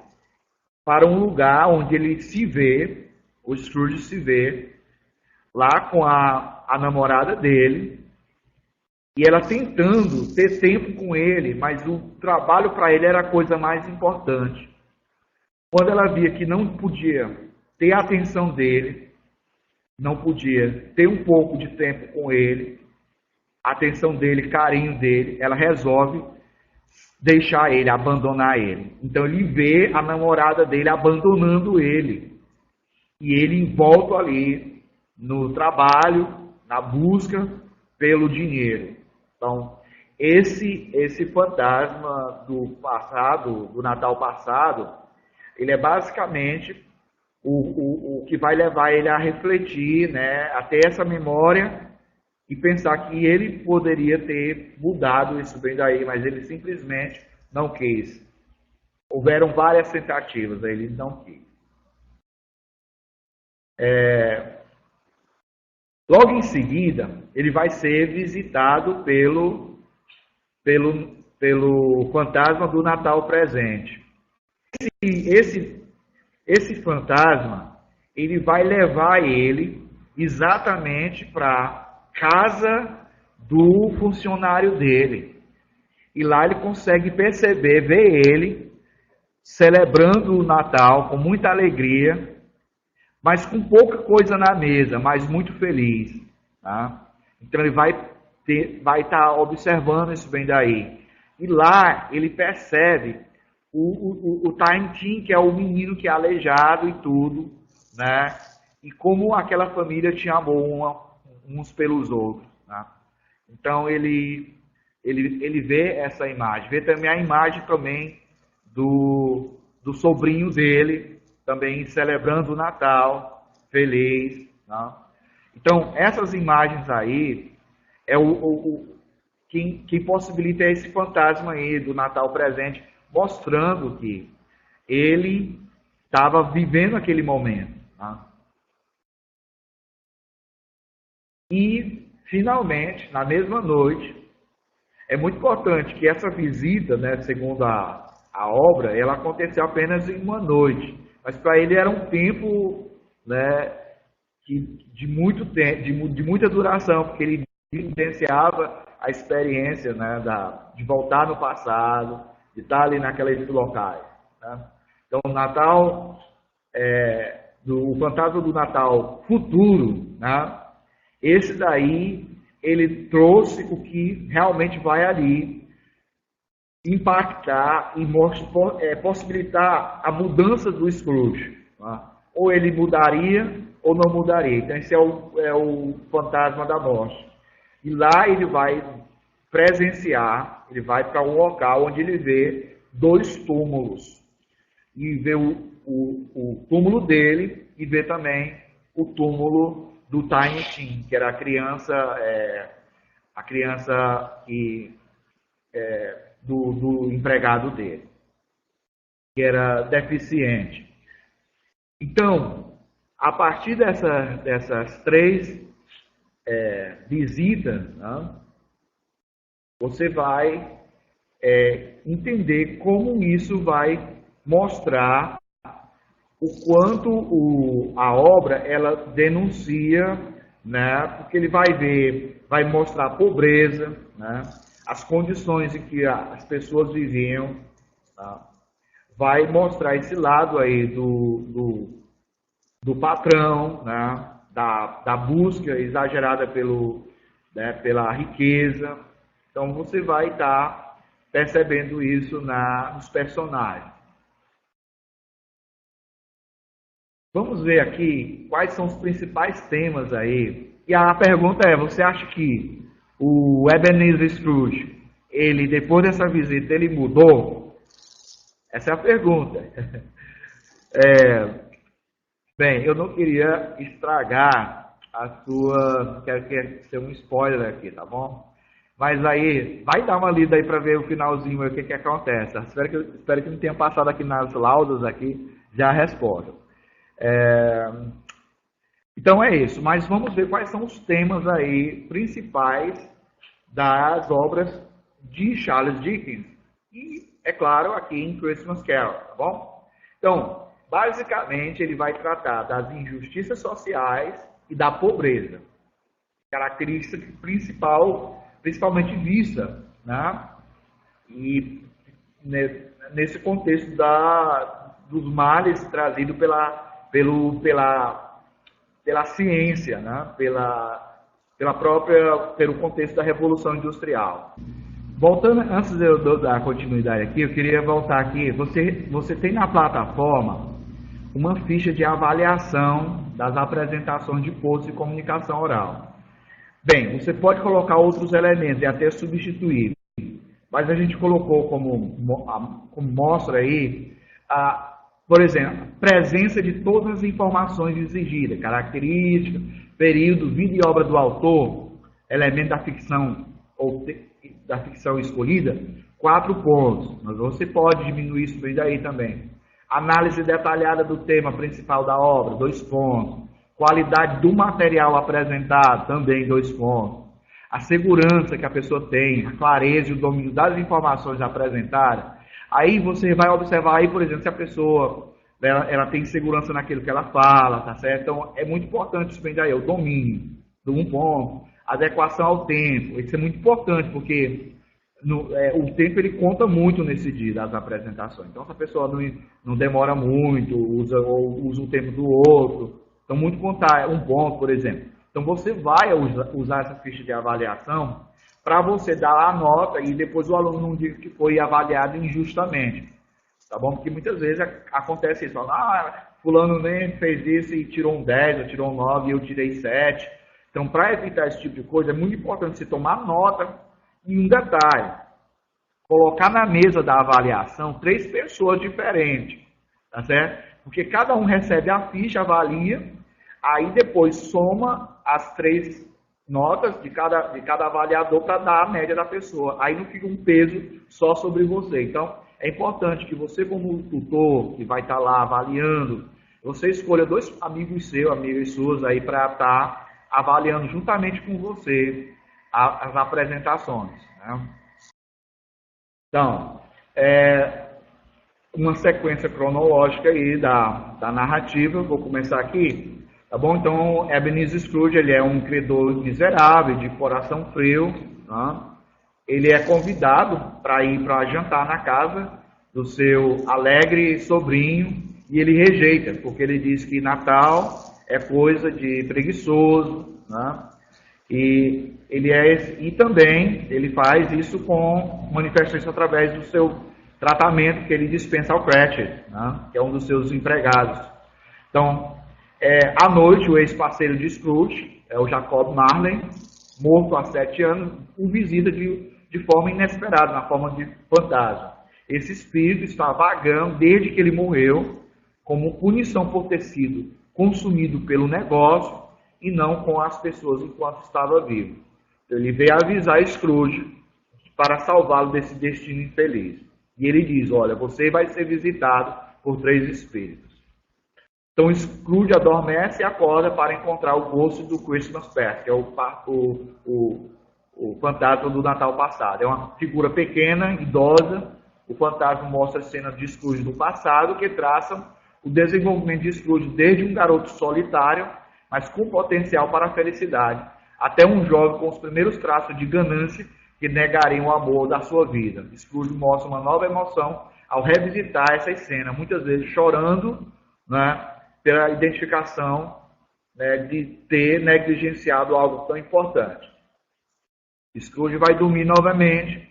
para um lugar onde ele se vê, o Scrooge se vê, lá com a namorada dele, e ela tentando ter tempo com ele, mas o trabalho para ele era a coisa mais importante. Quando ela via que não podia ter a atenção dele, não podia ter um pouco de tempo com ele, a atenção dele, carinho dele, ela resolve deixar ele, abandonar ele. Então ele vê a namorada dele abandonando ele. E ele envolto ali no trabalho, na busca pelo dinheiro. Então, esse fantasma do passado, do Natal passado, ele é basicamente o que vai levar ele a refletir, né, a ter essa memória e pensar que ele poderia ter mudado isso bem daí, mas ele simplesmente não quis. Houveram várias tentativas, ele não quis. Logo em seguida, ele vai ser visitado pelo fantasma do Natal presente. Esse fantasma, ele vai levar ele exatamente para a casa do funcionário dele. E lá ele consegue perceber, ver ele celebrando o Natal com muita alegria, mas com pouca coisa na mesa, mas muito feliz. Tá? Então ele vai estar observando isso bem daí. E lá ele percebe o Tiny Tim, que é o menino que é aleijado e tudo, né? E como aquela família tinha amor uns pelos outros. Né? Então ele vê essa imagem, vê também a imagem também do sobrinho dele, também celebrando o Natal, feliz. Né? Então essas imagens aí é quem possibilita esse fantasma aí do Natal presente, mostrando que ele estava vivendo aquele momento. Tá? E, finalmente, na mesma noite, é muito importante que essa visita, né, segundo a obra, ela aconteceu apenas em uma noite. Mas para ele era um tempo, né, de muito tempo, de muita duração, porque ele vivenciava a experiência, né, de voltar no passado, de estar ali naqueles locais. Né? Então, o Natal, o fantasma do Natal futuro, né? Esse daí, ele trouxe o que realmente vai ali impactar e possibilitar a mudança do Scrooge. Tá? Ou ele mudaria ou não mudaria. Então, esse é o fantasma da morte. E lá ele vai presenciar, ele vai para um local onde ele vê 2 túmulos. E vê o túmulo dele e vê também o túmulo do Tiny Tim, que era a criança do empregado dele, que era deficiente. Então, a partir dessas 3 visitas, né, você vai entender como isso vai mostrar o quanto a obra ela denuncia, né, porque ele vai mostrar a pobreza, né, as condições em que as pessoas viviam, tá? Vai mostrar esse lado aí do patrão, né, da busca exagerada pela riqueza. Então você vai estar percebendo isso nos personagens. Vamos ver aqui quais são os principais temas aí. E a pergunta é, você acha que o Ebenezer Scrooge, ele depois dessa visita, ele mudou? Essa é a pergunta. Bem, eu não queria estragar a sua... Quero ser um spoiler aqui, tá bom? Mas aí, vai dar uma lida aí para ver o finalzinho, o que acontece. Espero que não tenha passado aqui nas laudas aqui já a resposta. Então é isso, mas vamos ver quais são os temas aí principais das obras de Charles Dickens. E, é claro, aqui em Christmas Carol, tá bom? Então, basicamente, ele vai tratar das injustiças sociais e da pobreza. Característica principal, principalmente vista, né? E nesse contexto dos males trazidos pela ciência, né? Pelo contexto da Revolução Industrial. Voltando, antes de eu dar continuidade aqui, eu queria voltar aqui. Você tem na plataforma uma ficha de avaliação das apresentações de posts e comunicação oral. Bem, você pode colocar outros elementos e até substituir. mas a gente colocou como mostra aí, por exemplo, presença de todas as informações exigidas, características, período, vida e obra do autor, elemento da ficção ou da ficção escolhida, 4 pontos. Mas você pode diminuir isso bem daí também. Análise detalhada do tema principal da obra, 2 pontos. Qualidade do material apresentado, também 2 pontos. A segurança que a pessoa tem, a clareza e o domínio das informações apresentadas. Aí você vai observar aí, por exemplo, se a pessoa ela tem segurança naquilo que ela fala, tá certo? Então é muito importante isso bem daí, o domínio do 1 ponto. Adequação ao tempo, isso é muito importante, porque o tempo ele conta muito nesse dia das apresentações. Então, se a pessoa não demora muito, usa o tempo do outro, então muito contar 1 ponto, por exemplo. Então, você vai usar essa ficha de avaliação para você dar a nota e depois o aluno não diga que foi avaliado injustamente. Tá bom? Porque muitas vezes acontece isso. Fulano nem fez isso e tirou um 10, ou tirou um 9 e eu tirei 7. Então, para evitar esse tipo de coisa, é muito importante você tomar nota e um detalhe. Colocar na mesa da avaliação 3 pessoas diferentes, tá certo? Porque cada um recebe a ficha, avalia, aí depois soma as 3 notas de cada avaliador para dar a média da pessoa. Aí não fica um peso só sobre você. Então, é importante que você, como tutor, que vai estar lá avaliando, você escolha 2 amigos seus, amigas suas aí para estar avaliando juntamente com você as apresentações, né? Então, uma sequência cronológica aí da narrativa, vou começar aqui, tá bom? Então, Ebenezer Scrooge, ele é um credor miserável, de coração frio, tá? Ele é convidado para ir para jantar na casa do seu alegre sobrinho, e ele rejeita, porque ele diz que Natal é coisa de preguiçoso, né? E também ele faz isso com manifestações através do seu tratamento que ele dispensa ao Cratchit, né? Que é um dos seus empregados. Então, à noite, o ex-parceiro de Scrooge, o Jacob Marley, morto há 7 anos, o visita de forma inesperada, na forma de fantasma. Esse espírito está vagando desde que ele morreu, como punição por ter sido consumido pelo negócio e não com as pessoas enquanto estava vivo. Então, ele veio avisar Scrooge para salvá-lo desse destino infeliz. E ele diz, olha, você vai ser visitado por 3 espíritos. Então Scrooge adormece e acorda para encontrar o ghost do Christmas Past, que é o fantasma do Natal passado. É uma figura pequena, idosa. O fantasma mostra cenas de Scrooge do passado que traçam o desenvolvimento de Scrooge desde um garoto solitário, mas com potencial para a felicidade, até um jovem com os primeiros traços de ganância que negariam o amor da sua vida. Scrooge mostra uma nova emoção ao revisitar essa cena, muitas vezes chorando, né, pela identificação, né, de ter negligenciado algo tão importante. Scrooge vai dormir novamente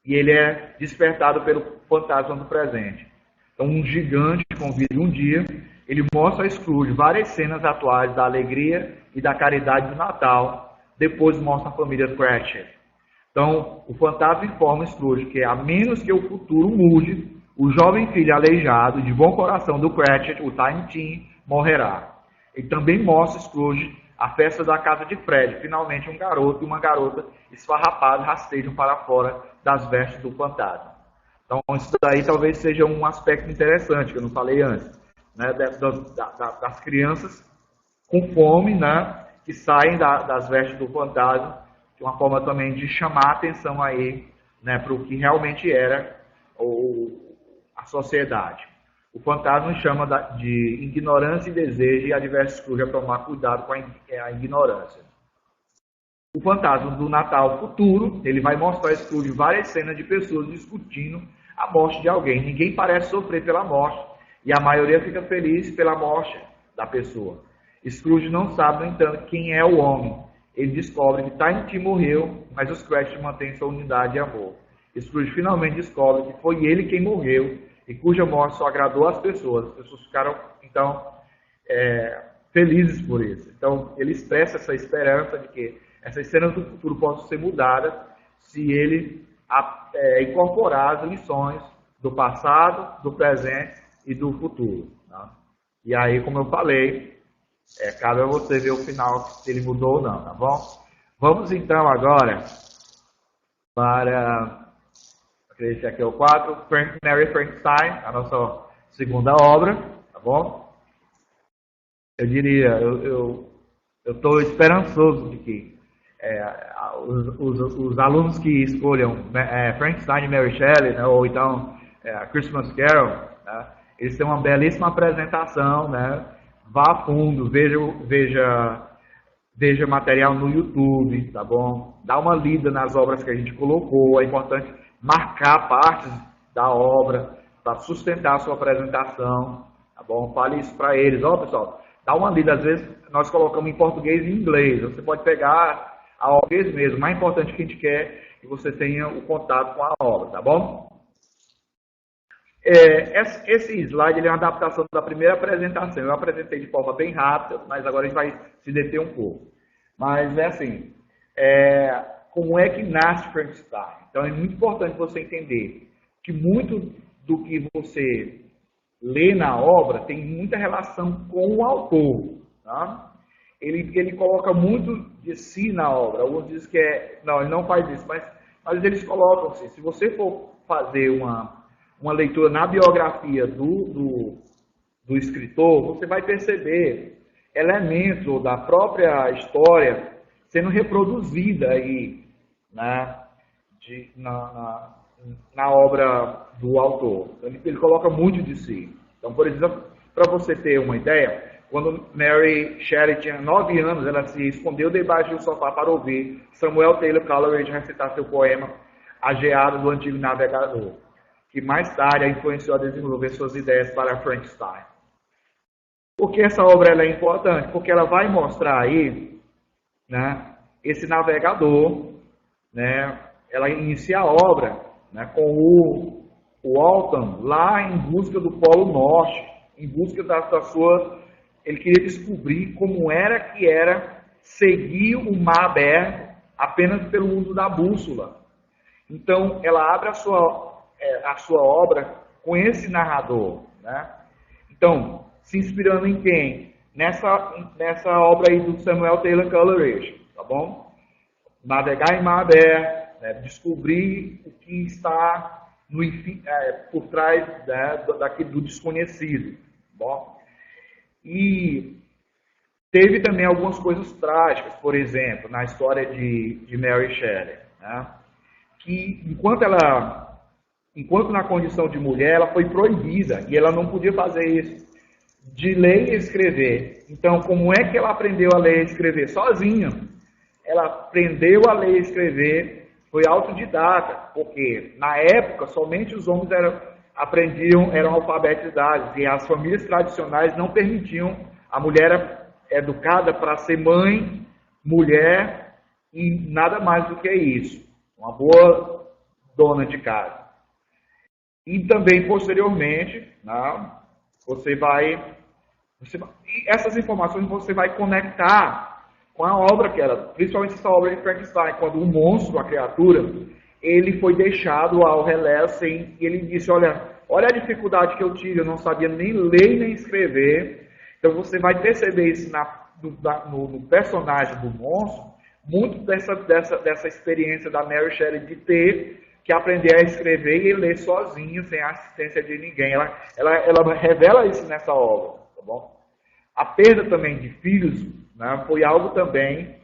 e ele é despertado pelo fantasma do presente. Então, um gigante convida um dia, ele mostra a Scrooge várias cenas atuais da alegria e da caridade do Natal, depois mostra a família Cratchit. Então, o fantasma informa Scrooge que, a menos que o futuro mude, o jovem filho aleijado, de bom coração do Cratchit, o Tiny Tim, morrerá. Ele também mostra Scrooge a festa da casa de Fred. Finalmente, um garoto e uma garota esfarrapados rastejam para fora das vestes do fantasma. Então, isso daí talvez seja um aspecto interessante, que eu não falei antes, né, das crianças com fome, né, que saem das vestes do fantasma, de uma forma também de chamar a atenção aí, né, para o que realmente era a sociedade. O fantasma chama de ignorância e desejo e adverte Scrooge a tomar cuidado com a ignorância. O fantasma do Natal futuro, ele vai mostrar a Scrooge várias cenas de pessoas discutindo a morte de alguém. Ninguém parece sofrer pela morte e a maioria fica feliz pela morte da pessoa. Scrooge não sabe, no entanto, quem é o homem. Ele descobre que Tiny Tim morreu, mas os Cratchit mantêm sua unidade e amor. Scrooge finalmente descobre que foi ele quem morreu e cuja morte só agradou as pessoas. As pessoas ficaram, então, felizes por isso. Então, ele expressa essa esperança de que essas cenas do futuro possam ser mudadas se ele incorporar as lições do passado, do presente e do futuro. Tá? E aí, como eu falei, cabe a você ver o final, se ele mudou ou não, tá bom? Vamos então agora para, esse aqui é o 4, Mary Frankenstein, a nossa segunda obra, tá bom? Eu diria, eu estou esperançoso de que os alunos que escolham Frankenstein e Mary Shelley, né, ou então Christmas Carol, né, eles têm uma belíssima apresentação, né? Vá a fundo, veja material no YouTube, tá bom? Dá uma lida nas obras que a gente colocou, é importante marcar partes da obra para sustentar a sua apresentação, tá bom? Fale isso para eles, ó pessoal, dá uma lida, às vezes nós colocamos em português e em inglês, você pode pegar a obra mesmo, o mais importante que a gente quer é que você tenha o contato com a obra, tá bom? Esse slide ele é uma adaptação da primeira apresentação. Eu apresentei de forma bem rápida, mas agora a gente vai se deter um pouco. Mas é assim, como é que nasce Frankenstein? Então é muito importante você entender que muito do que você lê na obra tem muita relação com o autor. Tá? Ele coloca muito de si na obra. Alguns dizem que não, ele não faz isso, mas eles colocam assim, se você for fazer uma leitura na biografia do escritor, você vai perceber elementos da própria história sendo reproduzida aí, né, na obra do autor. Ele coloca muito de si. Então, por exemplo, para você ter uma ideia, quando Mary Shelley tinha 9 anos, ela se escondeu debaixo do sofá para ouvir Samuel Taylor Coleridge recitar seu poema A Geada do Antigo Navegador, que mais tarde a influenciou a desenvolver suas ideias para Frankenstein. Por que essa obra é importante? Porque ela vai mostrar aí, né, esse navegador, né, ela inicia a obra, né, com o Alton lá em busca do Polo Norte, em busca da sua... Ele queria descobrir como era que era seguir o mar aberto apenas pelo uso da bússola. Então, ela abre a sua obra com esse narrador, né? Então, se inspirando em quem? Nessa obra aí do Samuel Taylor Coleridge, tá bom? Navegar em mar aberto, né? Descobrir o que está por trás, né, do desconhecido, tá bom? E teve também algumas coisas trágicas, por exemplo, na história de Mary Shelley, né? Que enquanto na condição de mulher, ela foi proibida e ela não podia fazer isso, de ler e escrever. Então, como é que ela aprendeu a ler e escrever? Sozinha. Ela aprendeu a ler e escrever, foi autodidata, porque na época somente os homens eram alfabetizados e as famílias tradicionais não permitiam a mulher educada para ser mãe, mulher e nada mais do que isso. Uma boa dona de casa. E também, posteriormente, né, e essas informações você vai conectar com a obra que era, principalmente essa obra de Frankenstein, quando o monstro, a criatura, ele foi deixado ao relé sem, e ele disse, olha a dificuldade que eu tive, eu não sabia nem ler nem escrever. Então você vai perceber isso no personagem do monstro, muito dessa experiência da Mary Shelley de ter que aprender a escrever e ler sozinho, sem a assistência de ninguém. Ela revela isso nessa obra, tá bom? A perda também de filhos, né, foi algo também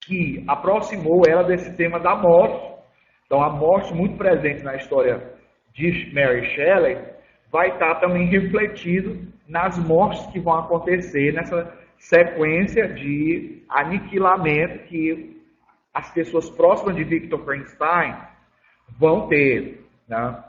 que aproximou ela desse tema da morte. Então, a morte muito presente na história de Mary Shelley vai estar também refletido nas mortes que vão acontecer nessa sequência de aniquilamento que as pessoas próximas de Victor Frankenstein vão ter. Né?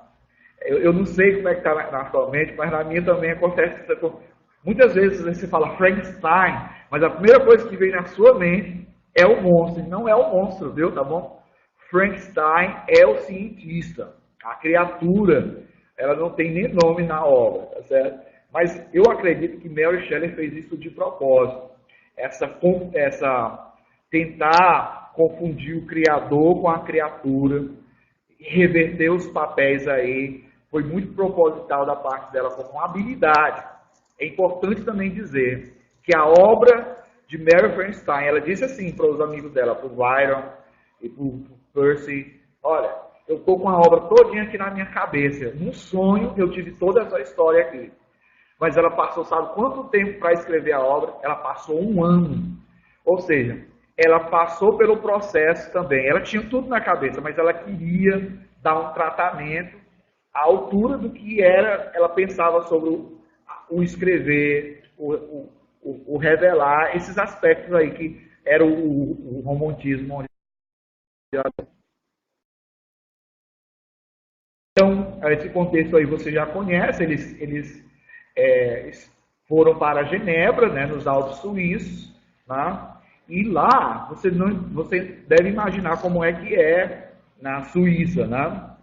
Eu não sei como é que está na sua mente, mas na minha também acontece isso. Muitas vezes você fala Frankenstein, mas a primeira coisa que vem na sua mente é o monstro, não é o monstro, viu? Tá bom? Frankenstein é o cientista, a criatura, ela não tem nem nome na obra, tá certo? Mas eu acredito que Mary Shelley fez isso de propósito, tentar confundir o criador com a criatura, reverter os papéis aí foi muito proposital da parte dela como uma habilidade. É importante também dizer que a obra de Mary Frankenstein, ela disse assim para os amigos dela, para o Byron e para o Percy, olha, eu estou com a obra todinha aqui na minha cabeça. Num sonho eu tive toda essa história aqui. Mas ela passou, sabe quanto tempo para escrever a obra? Ela passou 1 ano. Ou seja, ela passou pelo processo também. Ela tinha tudo na cabeça, mas ela queria dar um tratamento à altura do que era, ela pensava sobre o escrever, o revelar, esses aspectos aí que era o romantismo. Então, esse contexto aí você já conhece, eles foram para Genebra, né, nos Alpes Suíços, né, e lá você deve imaginar como é que é na Suíça, né?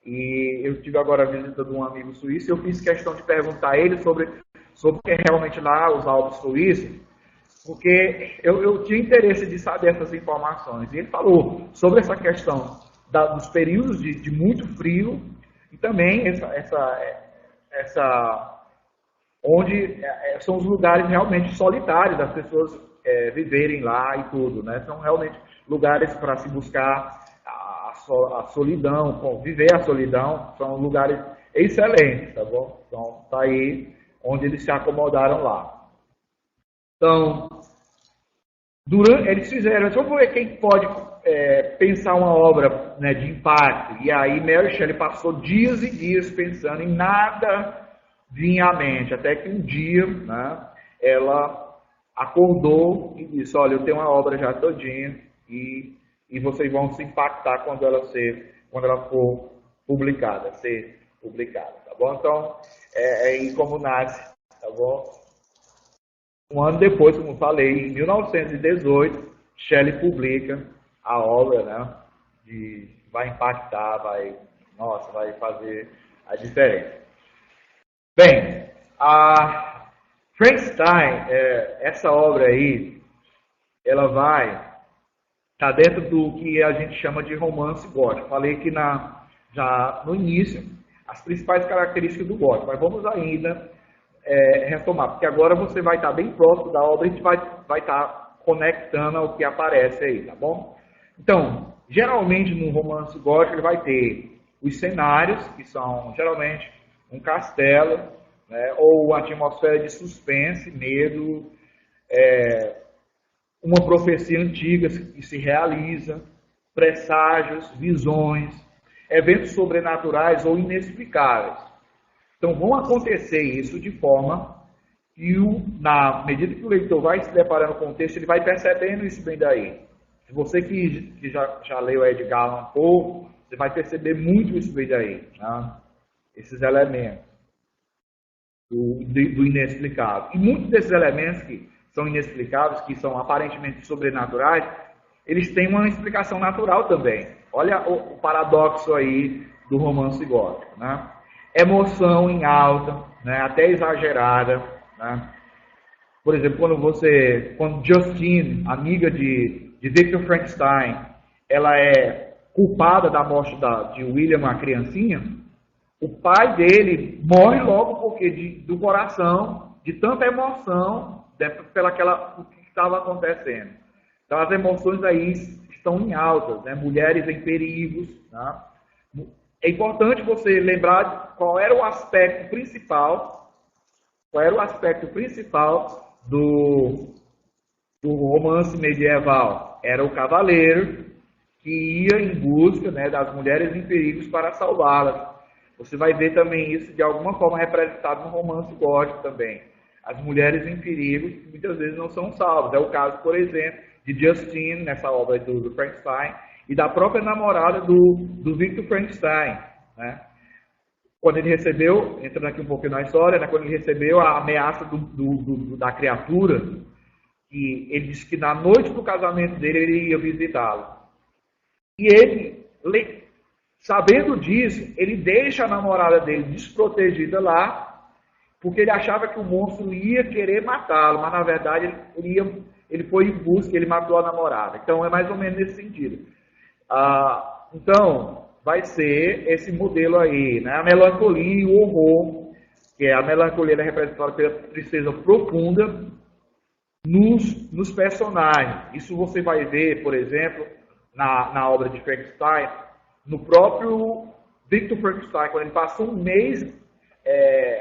E eu tive agora a visita de um amigo suíço e eu fiz questão de perguntar a ele sobre o que é realmente lá os Alpes Suíços, porque eu tinha interesse de saber essas informações. E ele falou sobre essa questão dos períodos de muito frio e também onde são os lugares realmente solitários das pessoas viverem lá e tudo, né? São realmente lugares para se buscar a solidão, viver a solidão, são lugares excelentes, tá bom? Então, tá aí onde eles se acomodaram lá. Então, eles fizeram, vamos ver quem pode pensar uma obra, né, de impacto. E aí Mary Shelley passou dias e dias pensando em nada vinha à mente, até que um dia, né, ela acordou e disse, olha, eu tenho uma obra já todinha e vocês vão se impactar quando ela for publicada, tá bom? Então, é aí como nasce, tá bom? Um ano depois, como falei, em 1918, Shelley publica a obra, né? Vai impactar, vai fazer a diferença. Bem, a Frankenstein, essa obra aí, ela vai estar dentro do que a gente chama de romance gótico. Falei que já no início, as principais características do gótico, mas vamos ainda retomar, porque agora você vai estar bem próximo da obra e a gente vai estar conectando ao que aparece aí, tá bom? Então, geralmente no romance gótico ele vai ter os cenários, que são geralmente um castelo, né, ou uma atmosfera de suspense, medo, uma profecia antiga que se realiza, presságios, visões, eventos sobrenaturais ou inexplicáveis. Então, vão acontecer isso de forma que, na medida que o leitor vai se deparando com o texto, ele vai percebendo isso bem daí. Se você que já leu Edgar Allan Poe, você vai perceber muito isso bem daí, né? Esses elementos do inexplicável. E muitos desses elementos que são inexplicáveis, que são aparentemente sobrenaturais, eles têm uma explicação natural também. Olha o paradoxo aí do romance gótico, né? Emoção em alta, né? Até exagerada, né? Por exemplo, quando Justine, amiga de Victor Frankenstein, ela é culpada da morte de William, a criancinha, o pai dele morre logo porque do coração, de tanta emoção, o que estava acontecendo. Então as emoções aí estão em altas, né? Mulheres em perigos, né? É importante você lembrar qual era o aspecto principal do romance medieval. Era o cavaleiro que ia em busca, né, das mulheres em perigos para salvá-las. Você vai ver também isso de alguma forma representado no romance gótico também. As mulheres em perigo muitas vezes não são salvas. É o caso, por exemplo, de Justine, nessa obra do Frankenstein, e da própria namorada do Victor Frankenstein, né? Quando ele recebeu, entrando aqui um pouquinho na história, né, quando ele recebeu a ameaça da criatura, que ele disse que na noite do casamento dele ele ia visitá-lo. E ele, sabendo disso, ele deixa a namorada dele desprotegida lá, porque ele achava que o monstro ia querer matá-lo, mas na verdade ele foi em busca, ele matou a namorada. Então é mais ou menos nesse sentido. Então, vai ser esse modelo aí, né? A melancolia e o horror, que é a melancolia ela é representada pela tristeza profunda nos personagens. Isso você vai ver, por exemplo, na obra de Frankenstein, no próprio Victor Frankenstein, quando ele passa um mês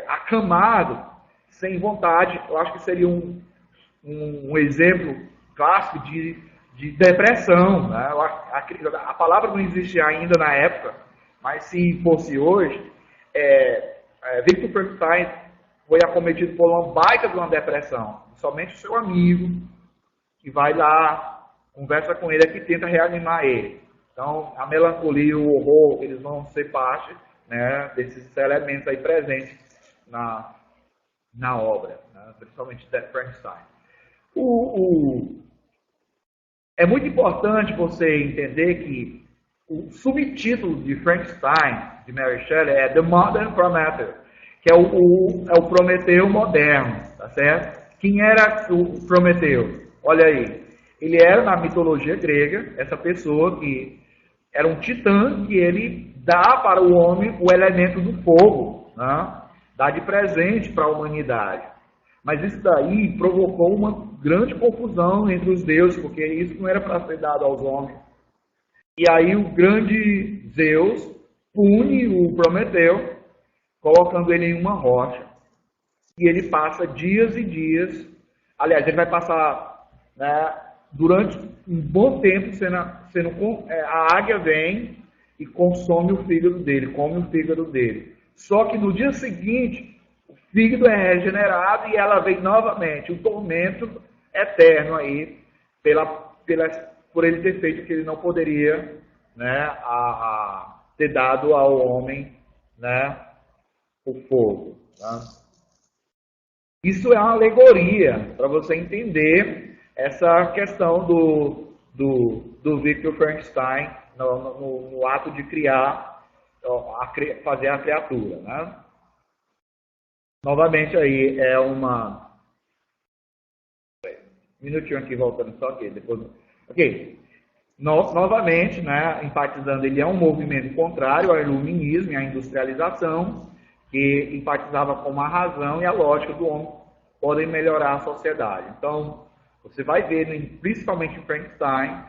acamado, sem vontade. Eu acho que seria um exemplo clássico de depressão. Né? A palavra não existia ainda na época, mas se fosse hoje, Victor Frankenstein foi acometido por uma baita de uma depressão. Somente o seu amigo, que vai lá, conversa com ele, que tenta reanimar ele. Então, a melancolia e o horror, eles vão ser parte, né, desses elementos aí presentes na obra, né, principalmente de Frankenstein. É muito importante você entender que o subtítulo de Frankenstein, de Mary Shelley, é The Modern Prometheus, que é o Prometeu moderno, tá certo? Quem era o Prometeu? Olha aí, ele era na mitologia grega, essa pessoa que era um titã que ele dá para o homem o elemento do fogo, né? Dá de presente para a humanidade. Mas isso daí provocou uma grande confusão entre os deuses, porque isso não era para ser dado aos homens. E aí o grande Zeus pune o Prometeu, colocando ele em uma rocha. E ele passa dias e dias, aliás, ele vai passar, né, durante um bom tempo a águia vem e consome o fígado dele, come o fígado dele. Só que no dia seguinte, o fígado é regenerado e ela vem novamente, um tormento eterno aí, por ele ter feito o que ele não poderia, né, ter dado ao homem, né, o fogo. Tá? Isso é uma alegoria para você entender essa questão do Victor Frankenstein no ato de criar, fazer a criatura. Né? Novamente aí é uma... Um minutinho aqui, voltando só aqui. Depois... Ok. Novamente, né, enfatizando, ele é um movimento contrário ao iluminismo e à industrialização, que enfatizava como a razão e a lógica do homem podem melhorar a sociedade. Então, você vai ver, principalmente em Frankenstein,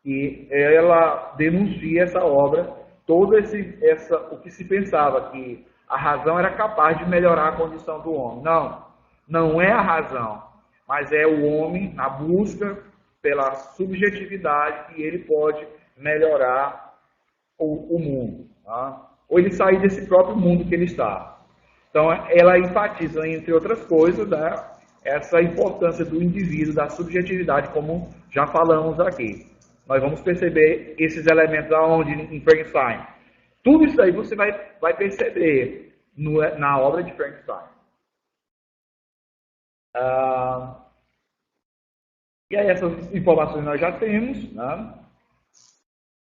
que ela denuncia essa obra, o que se pensava, que a razão era capaz de melhorar a condição do homem. Não é a razão, mas é o homem na busca pela subjetividade que ele pode melhorar o mundo. Tá? Ou ele sair desse próprio mundo que ele está. Então, ela enfatiza, entre outras coisas, né, essa importância do indivíduo, da subjetividade, como já falamos aqui. Nós vamos perceber esses elementos aonde em Frankenstein. Tudo isso aí você vai perceber na obra de Frankenstein. E aí essas informações nós já temos, né?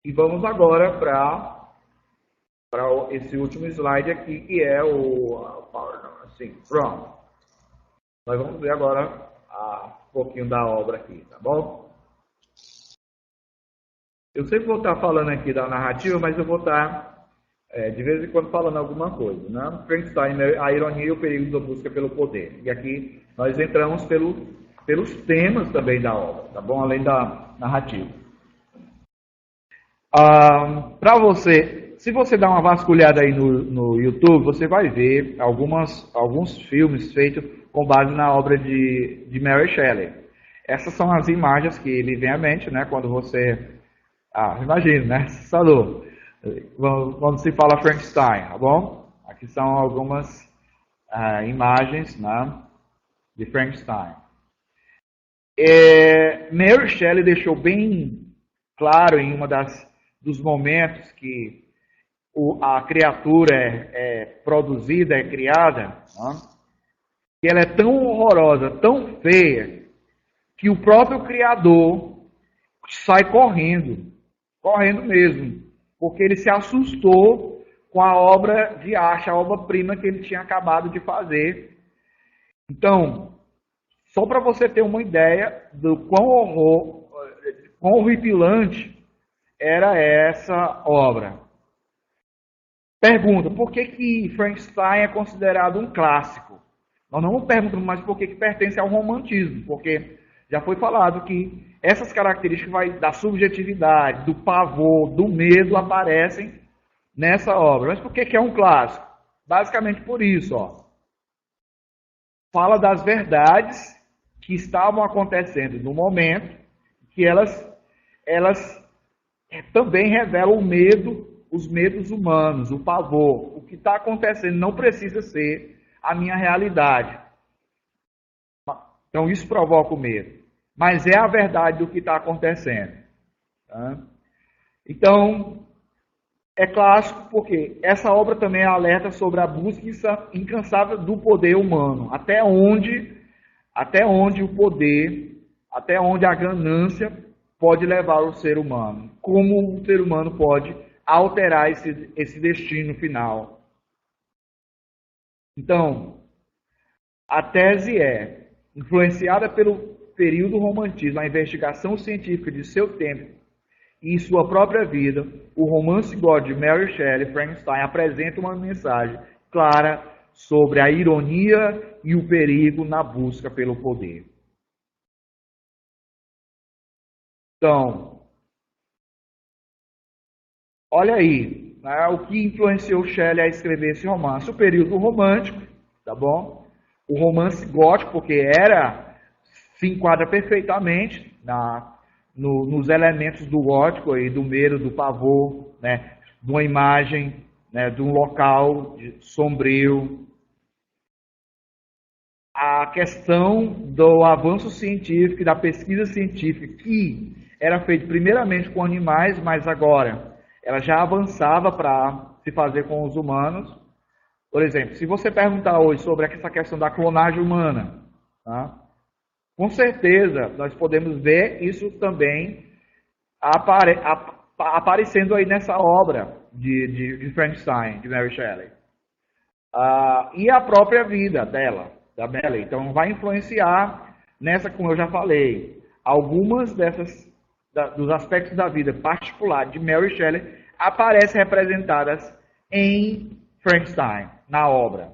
E vamos agora para esse último slide aqui, que é assim, pronto. Nós vamos ver agora um pouquinho da obra aqui, tá bom? Eu sempre vou estar falando aqui da narrativa, mas eu vou estar, de vez em quando, falando alguma coisa, né? Frankenstein, a ironia e o perigo da busca pelo poder. E aqui nós entramos pelos temas também da obra, tá bom? Além da narrativa. Para você, se você dar uma vasculhada aí no YouTube, você vai ver alguns filmes feitos com base na obra de Mary Shelley. Essas são as imagens que lhe vem à mente, né? Quando você... imagina, né? Salud. Quando se fala Frankenstein, tá bom? Aqui são algumas imagens, né, de Frankenstein. Mary Shelley deixou bem claro em dos momentos que a criatura é produzida, é criada, né, que ela é tão horrorosa, tão feia, que o próprio criador sai correndo mesmo, porque ele se assustou com a obra de arte, a obra-prima que ele tinha acabado de fazer. Então, só para você ter uma ideia do quão horripilante era essa obra. Pergunta, por que Frankenstein é considerado um clássico? Nós não perguntamos mais por que pertence ao romantismo, porque já foi falado que essas características da subjetividade, do pavor, do medo aparecem nessa obra. Mas por que é um clássico? Basicamente por isso, ó. Fala das verdades que estavam acontecendo no momento, que elas também revelam o medo, os medos humanos, o pavor. O que está acontecendo não precisa ser a minha realidade. Então isso provoca o medo. Mas é a verdade do que está acontecendo. Tá? Então, é clássico porque essa obra também alerta sobre a busca incansável do poder humano. Até onde o poder, até onde a ganância pode levar o ser humano. Como o ser humano pode alterar esse destino final. Então, a tese é, influenciada pelo período romantismo, a investigação científica de seu tempo e sua própria vida, o romance gótico de Mary Shelley, Frankenstein, apresenta uma mensagem clara sobre a ironia e o perigo na busca pelo poder. Então, olha aí, né, o que influenciou Shelley a escrever esse romance? O período romântico, tá bom? O romance gótico, porque se enquadra perfeitamente nos elementos do gótico, aí, do medo, do pavor, né, de uma imagem, né, de um local sombrio. A questão do avanço científico e da pesquisa científica, que era feita primeiramente com animais, mas agora ela já avançava para se fazer com os humanos. Por exemplo, se você perguntar hoje sobre essa questão da clonagem humana, tá? Com certeza nós podemos ver isso também aparecendo aí nessa obra de Frankenstein, de Mary Shelley. E a própria vida dela, da Shelley. Então vai influenciar nessa, como eu já falei, algumas dos aspectos da vida particular de Mary Shelley aparecem representadas em Frankenstein, na obra.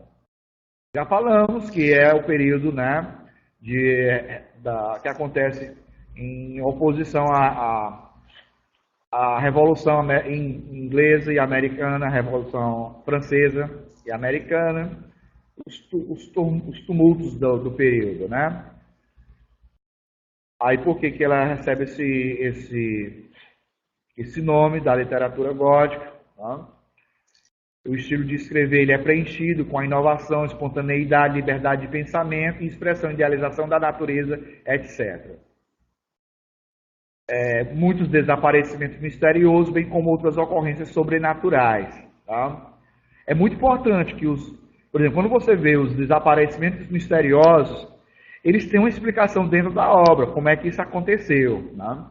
Já falamos que é o período, né, que acontece em oposição à Revolução Inglesa e Americana, a Revolução Francesa e Americana, os tumultos do período, né? Aí por que ela recebe esse nome da literatura gótica? Tá? O estilo de escrever ele é preenchido com a inovação, espontaneidade, liberdade de pensamento, expressão e idealização da natureza, etc. Muitos desaparecimentos misteriosos, bem como outras ocorrências sobrenaturais. Tá? É muito importante que por exemplo, quando você vê os desaparecimentos misteriosos, eles têm uma explicação dentro da obra, como é que isso aconteceu. Né?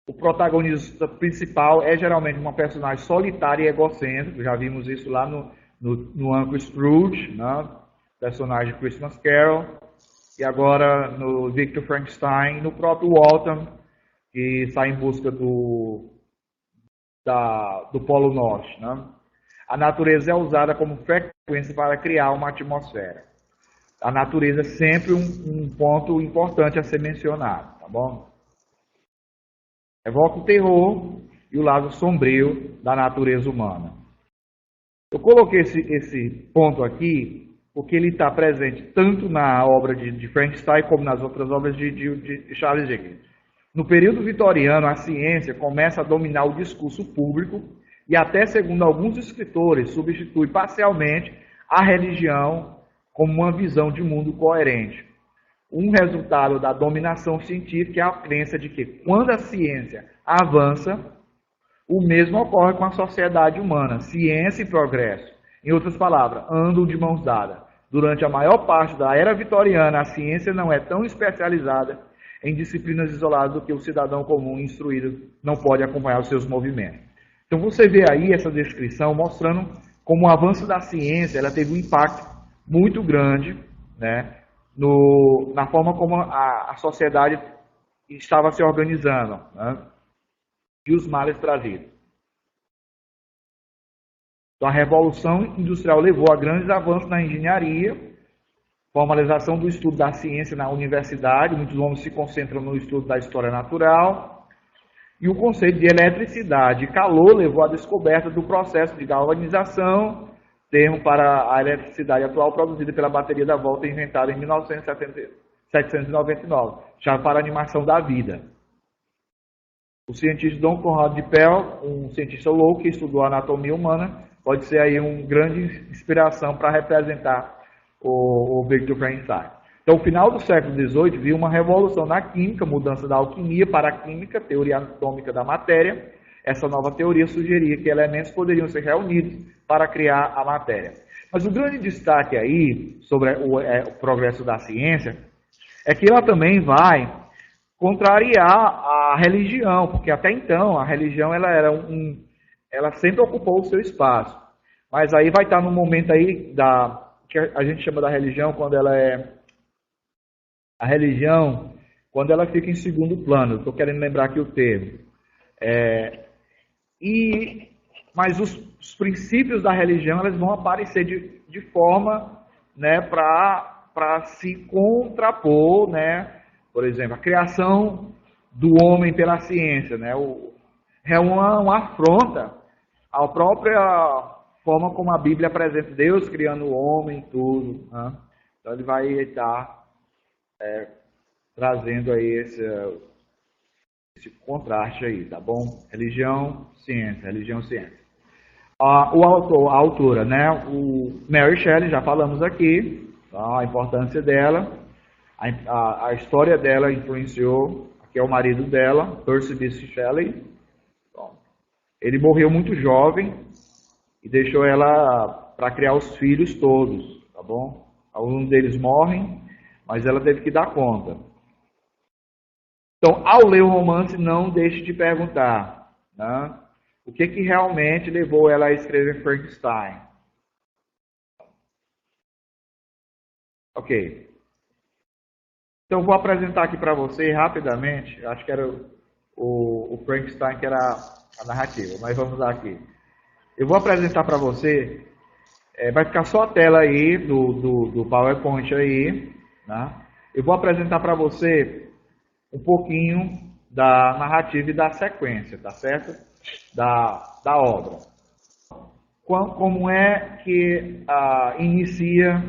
O protagonista principal é geralmente uma personagem solitária e egocêntrica. Já vimos isso lá no Uncle Scrooge, né? Personagem Christmas Carol. E agora no Victor Frankenstein, no próprio Walton, que sai em busca do Polo Norte. Né? A natureza é usada como frequência para criar uma atmosfera. A natureza é sempre um ponto importante a ser mencionado, tá bom? Evoca o terror e o lado sombrio da natureza humana. Eu coloquei esse ponto aqui porque ele está presente tanto na obra de Frankenstein como nas outras obras de Charles Dickens. No período vitoriano, a ciência começa a dominar o discurso público e até, segundo alguns escritores, substitui parcialmente a religião como uma visão de mundo coerente. Um resultado da dominação científica é a crença de que, quando a ciência avança, o mesmo ocorre com a sociedade humana. Ciência e progresso, em outras palavras, andam de mãos dadas. Durante a maior parte da era vitoriana, a ciência não é tão especializada em disciplinas isoladas do que o cidadão comum instruído não pode acompanhar os seus movimentos. Então você vê aí essa descrição mostrando como o avanço da ciência ela teve um impacto muito grande, né, na forma como a sociedade estava se organizando, né, e os males trazidos. Então, a Revolução Industrial levou a grandes avanços na engenharia, formalização do estudo da ciência na universidade, muitos homens se concentram no estudo da história natural, e o conceito de eletricidade e calor levou à descoberta do processo de galvanização, termo para a eletricidade atual produzida pela bateria da volta inventada em 1799, chave para a animação da vida. O cientista Dom Conrad de Pell, um cientista louco que estudou a anatomia humana, pode ser aí uma grande inspiração para representar o Victor Frankenstein. Então, o final do século XVIII viu uma revolução na química, mudança da alquimia para a química, teoria atômica da matéria. Essa nova teoria sugeria que elementos poderiam ser reunidos para criar a matéria. Mas o grande destaque aí sobre o progresso da ciência é que ela também vai contrariar a religião, porque até então a religião ela sempre ocupou o seu espaço. Mas aí vai estar no momento aí que a gente chama da religião quando ela fica em segundo plano. Estou querendo lembrar aqui o termo. Mas os princípios da religião eles vão aparecer de forma, né, para se contrapor, né, por exemplo, a criação do homem pela ciência, né, é uma afronta à própria forma como a Bíblia apresenta Deus criando o homem, tudo. Né? Então ele vai estar trazendo aí esse contraste aí, tá bom? Religião, ciência. A autora, né? O Mary Shelley, já falamos aqui, tá? A importância dela, a história dela influenciou, aqui é o marido dela, Percy Bysshe Shelley. Bom, ele morreu muito jovem e deixou ela para criar os filhos todos, tá bom? Alguns deles morrem, mas ela teve que dar conta. Então, ao ler o romance, não deixe de perguntar, né? O que realmente levou ela a escrever Frankenstein. Ok. Então, vou apresentar aqui para você rapidamente, acho que era o Frankenstein que era a narrativa, mas vamos lá aqui. Eu vou apresentar para você, vai ficar só a tela aí do PowerPoint aí, né? Eu vou apresentar para você um pouquinho da narrativa e da sequência, tá certo? Da obra. Como é que inicia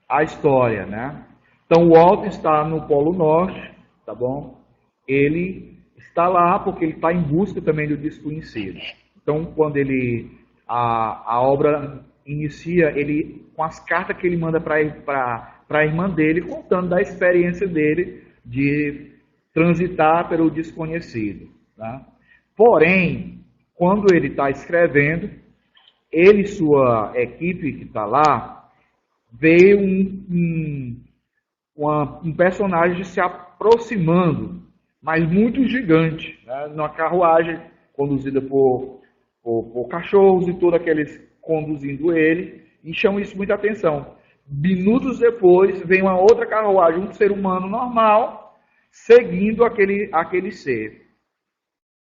a história, né? Então, o Walt está no Polo Norte, tá bom? Ele está lá porque ele está em busca também do desconhecido. Então, quando a obra inicia, ele com as cartas que ele manda para a irmã dele, contando da experiência dele de transitar pelo desconhecido. Tá? Porém, quando ele está escrevendo, ele e sua equipe que está lá, veio um personagem se aproximando, mas muito gigante, né? Numa carruagem conduzida por cachorros e todos aqueles conduzindo ele, e chamam isso muita atenção. Minutos depois, vem uma outra carruagem, um ser humano normal, seguindo aquele ser.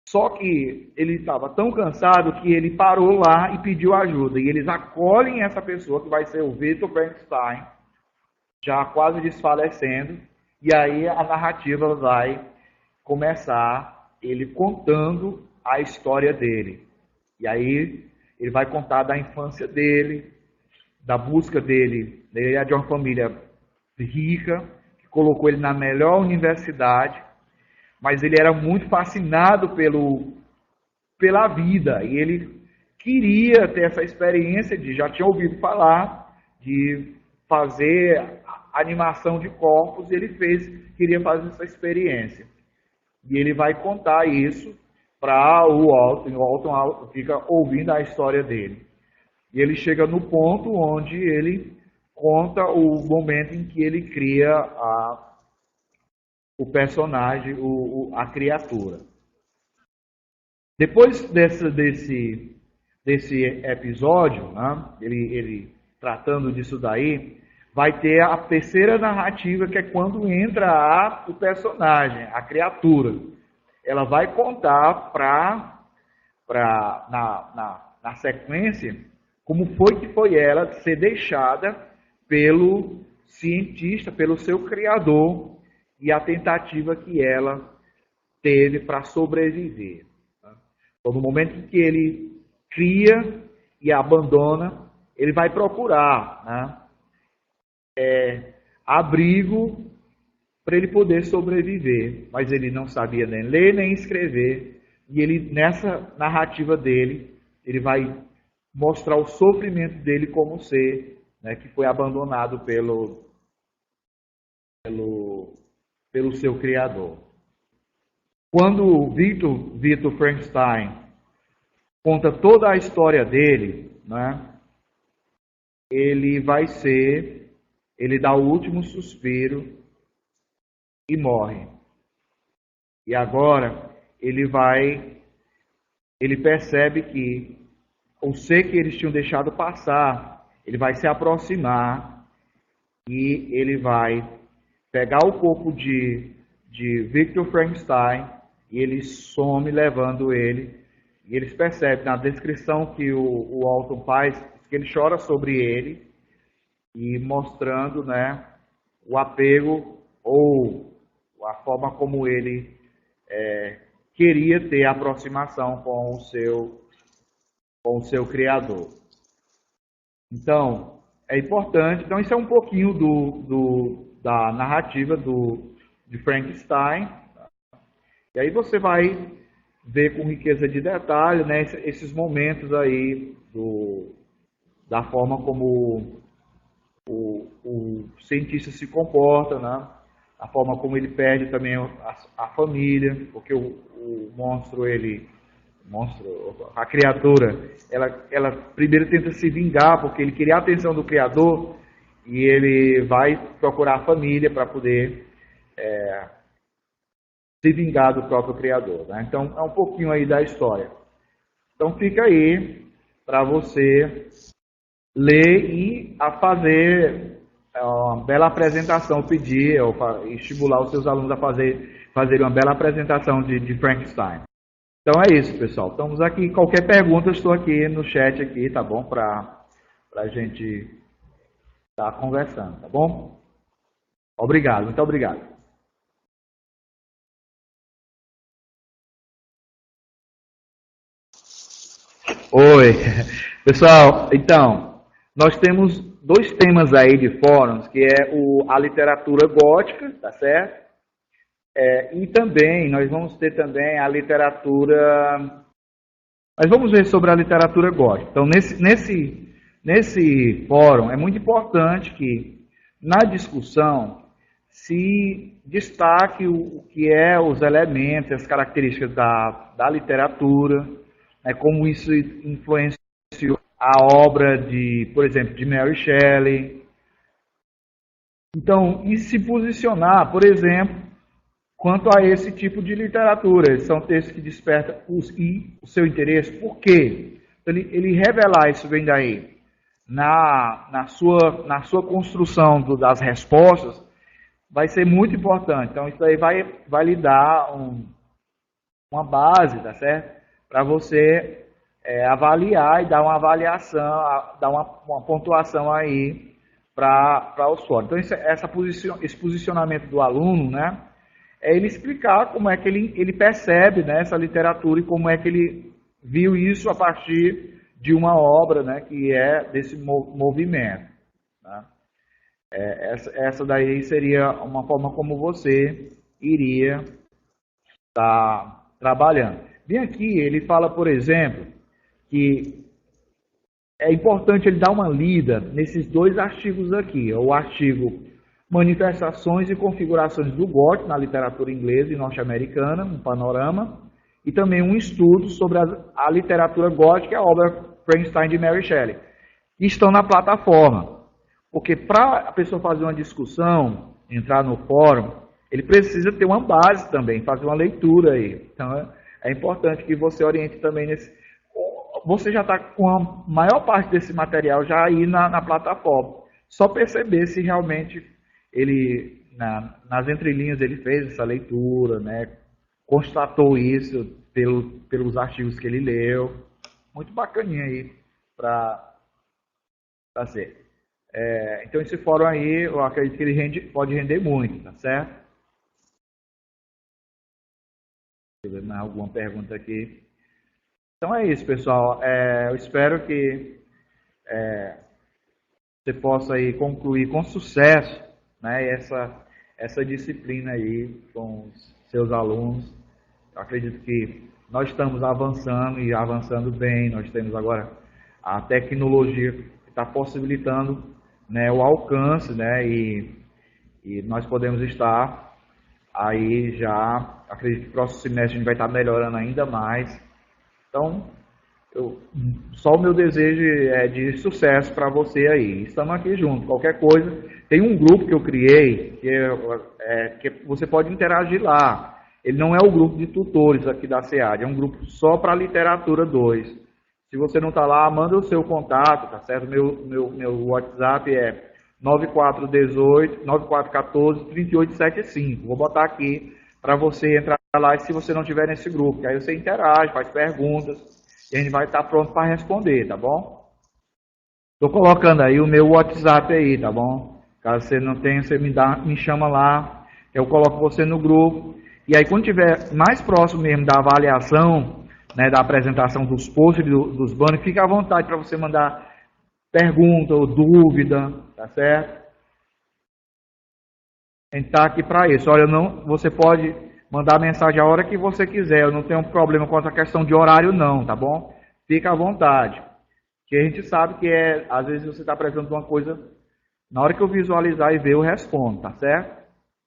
Só que ele estava tão cansado que ele parou lá e pediu ajuda. E eles acolhem essa pessoa, que vai ser o Victor Frankenstein, já quase desfalecendo. E aí a narrativa vai começar, ele contando a história dele. E aí ele vai contar da infância dele, da busca dele. Ele é de uma família rica, que colocou ele na melhor universidade, mas ele era muito fascinado pela vida, e ele queria ter essa experiência já tinha ouvido falar, de fazer animação de corpos, e ele queria fazer essa experiência. E ele vai contar isso para o Walton, o Walton fica ouvindo a história dele. E ele chega no ponto onde ele conta o momento em que ele cria o personagem, a criatura. Depois desse episódio, né, ele tratando disso daí, vai ter a terceira narrativa, que é quando entra o personagem, a criatura. Ela vai contar na sequência como foi que foi ela ser deixada pelo cientista, pelo seu criador, e a tentativa que ela teve para sobreviver. Então, no momento em que ele cria e abandona, ele vai procurar, abrigo para ele poder sobreviver. Mas ele não sabia nem ler nem escrever. E ele, nessa narrativa dele, ele vai mostrar o sofrimento dele como ser, que foi abandonado pelo seu criador. Quando o Victor Frankenstein conta toda a história dele, ele dá o último suspiro e morre. E agora ele percebe que o ser que eles tinham deixado passar, ele vai se aproximar e ele vai pegar o corpo de Victor Frankenstein e ele some levando ele. E eles percebem na descrição que o Alton faz, que ele chora sobre ele e mostrando, o apego ou a forma como ele queria ter aproximação com o seu criador. Então, é importante. Então, isso é um pouquinho da narrativa de Frankenstein. E aí você vai ver com riqueza de detalhe, esses momentos aí da forma como o cientista se comporta, a forma como ele perde também a família, porque o monstro, a criatura, ela primeiro tenta se vingar, porque ele queria a atenção do criador, e ele vai procurar a família para poder se vingar do próprio criador. Então, é um pouquinho aí da história. Então, fica aí para você ler e fazer uma bela apresentação, pedir e estimular os seus alunos a fazerem uma bela apresentação de Frankenstein. Então é isso, pessoal. Estamos aqui. Qualquer pergunta, eu estou aqui no chat aqui, tá bom? Para a gente estar conversando, tá bom? Obrigado, muito obrigado. Oi, pessoal. Então, nós temos dois temas aí de fóruns, que é a literatura gótica, tá certo? E também, nós vamos ter também a literatura... Nós vamos ver sobre a literatura gótica. Então, nesse fórum, é muito importante que, na discussão, se destaque o que é os elementos, as características da literatura, como isso influenciou a obra por exemplo, de Mary Shelley. Então, e se posicionar, por exemplo, quanto a esse tipo de literatura. Eles são textos que despertam o seu interesse. Por quê? Ele revelar isso vem daí. Na sua construção das respostas, vai ser muito importante. Então, isso aí vai lhe dar uma base, tá certo? Para você avaliar e dar uma avaliação, dar uma pontuação aí para os fóruns. Então, esse posicionamento do aluno, é ele explicar como é que ele percebe essa literatura e como é que ele viu isso a partir de uma obra que é desse movimento. Essa daí seria uma forma como você iria estar trabalhando. Bem aqui, ele fala, por exemplo, que é importante ele dar uma lida nesses dois artigos aqui. O artigo Manifestações e Configurações do gótico na literatura inglesa e norte-americana, um panorama, e também um estudo sobre a literatura gótica e a obra Frankenstein de Mary Shelley, que estão na plataforma. Porque para a pessoa fazer uma discussão, entrar no fórum, ele precisa ter uma base também, fazer uma leitura aí. Então é importante que você oriente também nesse... Você já está com a maior parte desse material já aí na plataforma. Só perceber se realmente ele, nas entrelinhas, ele fez essa leitura, constatou isso pelos artigos que ele leu. Muito bacaninha aí para Tá certo. Então esse fórum aí, eu acredito que ele pode render muito, tá certo? Deixa eu ver mais alguma pergunta aqui. Então é isso, pessoal. Eu espero que você possa aí concluir com sucesso, né, essa disciplina aí com os seus alunos. Eu acredito que nós estamos avançando e avançando bem. Nós temos agora a tecnologia que está possibilitando, né, o alcance, né, e nós podemos estar aí já, acredito que o próximo semestre a gente vai estar melhorando ainda mais. Então, só o meu desejo é de sucesso para você aí. Estamos aqui juntos. Qualquer coisa, tem um grupo que eu criei que você pode interagir lá. Ele não é o grupo de tutores aqui da SEAD, é um grupo só para literatura 2. Se você não está lá, manda o seu contato, tá certo? Meu WhatsApp é 9414-3875. Vou botar aqui para você entrar lá e se você não estiver nesse grupo, que aí você interage, faz perguntas e a gente vai estar pronto para responder, tá bom? Estou colocando aí o meu WhatsApp aí, tá bom? Caso você não tenha, você me chama lá, eu coloco você no grupo. E aí quando tiver mais próximo mesmo da avaliação, né, da apresentação dos posts, dos banners, fica à vontade para você mandar pergunta ou dúvida, tá certo? A gente está aqui para isso. Olha, você pode mandar mensagem a hora que você quiser. Eu não tenho problema com essa questão de horário não, tá bom? Fica à vontade. Que a gente sabe que às vezes você está apresentando uma coisa, na hora que eu visualizar e ver, eu respondo, tá certo?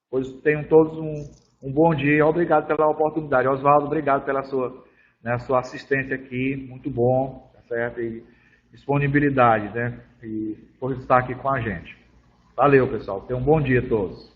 Pois tenham todos um bom dia. Obrigado pela oportunidade. Oswaldo, obrigado pela sua assistência aqui. Muito bom, tá certo? E disponibilidade, né? E por estar aqui com a gente. Valeu, pessoal. Tenham um bom dia a todos.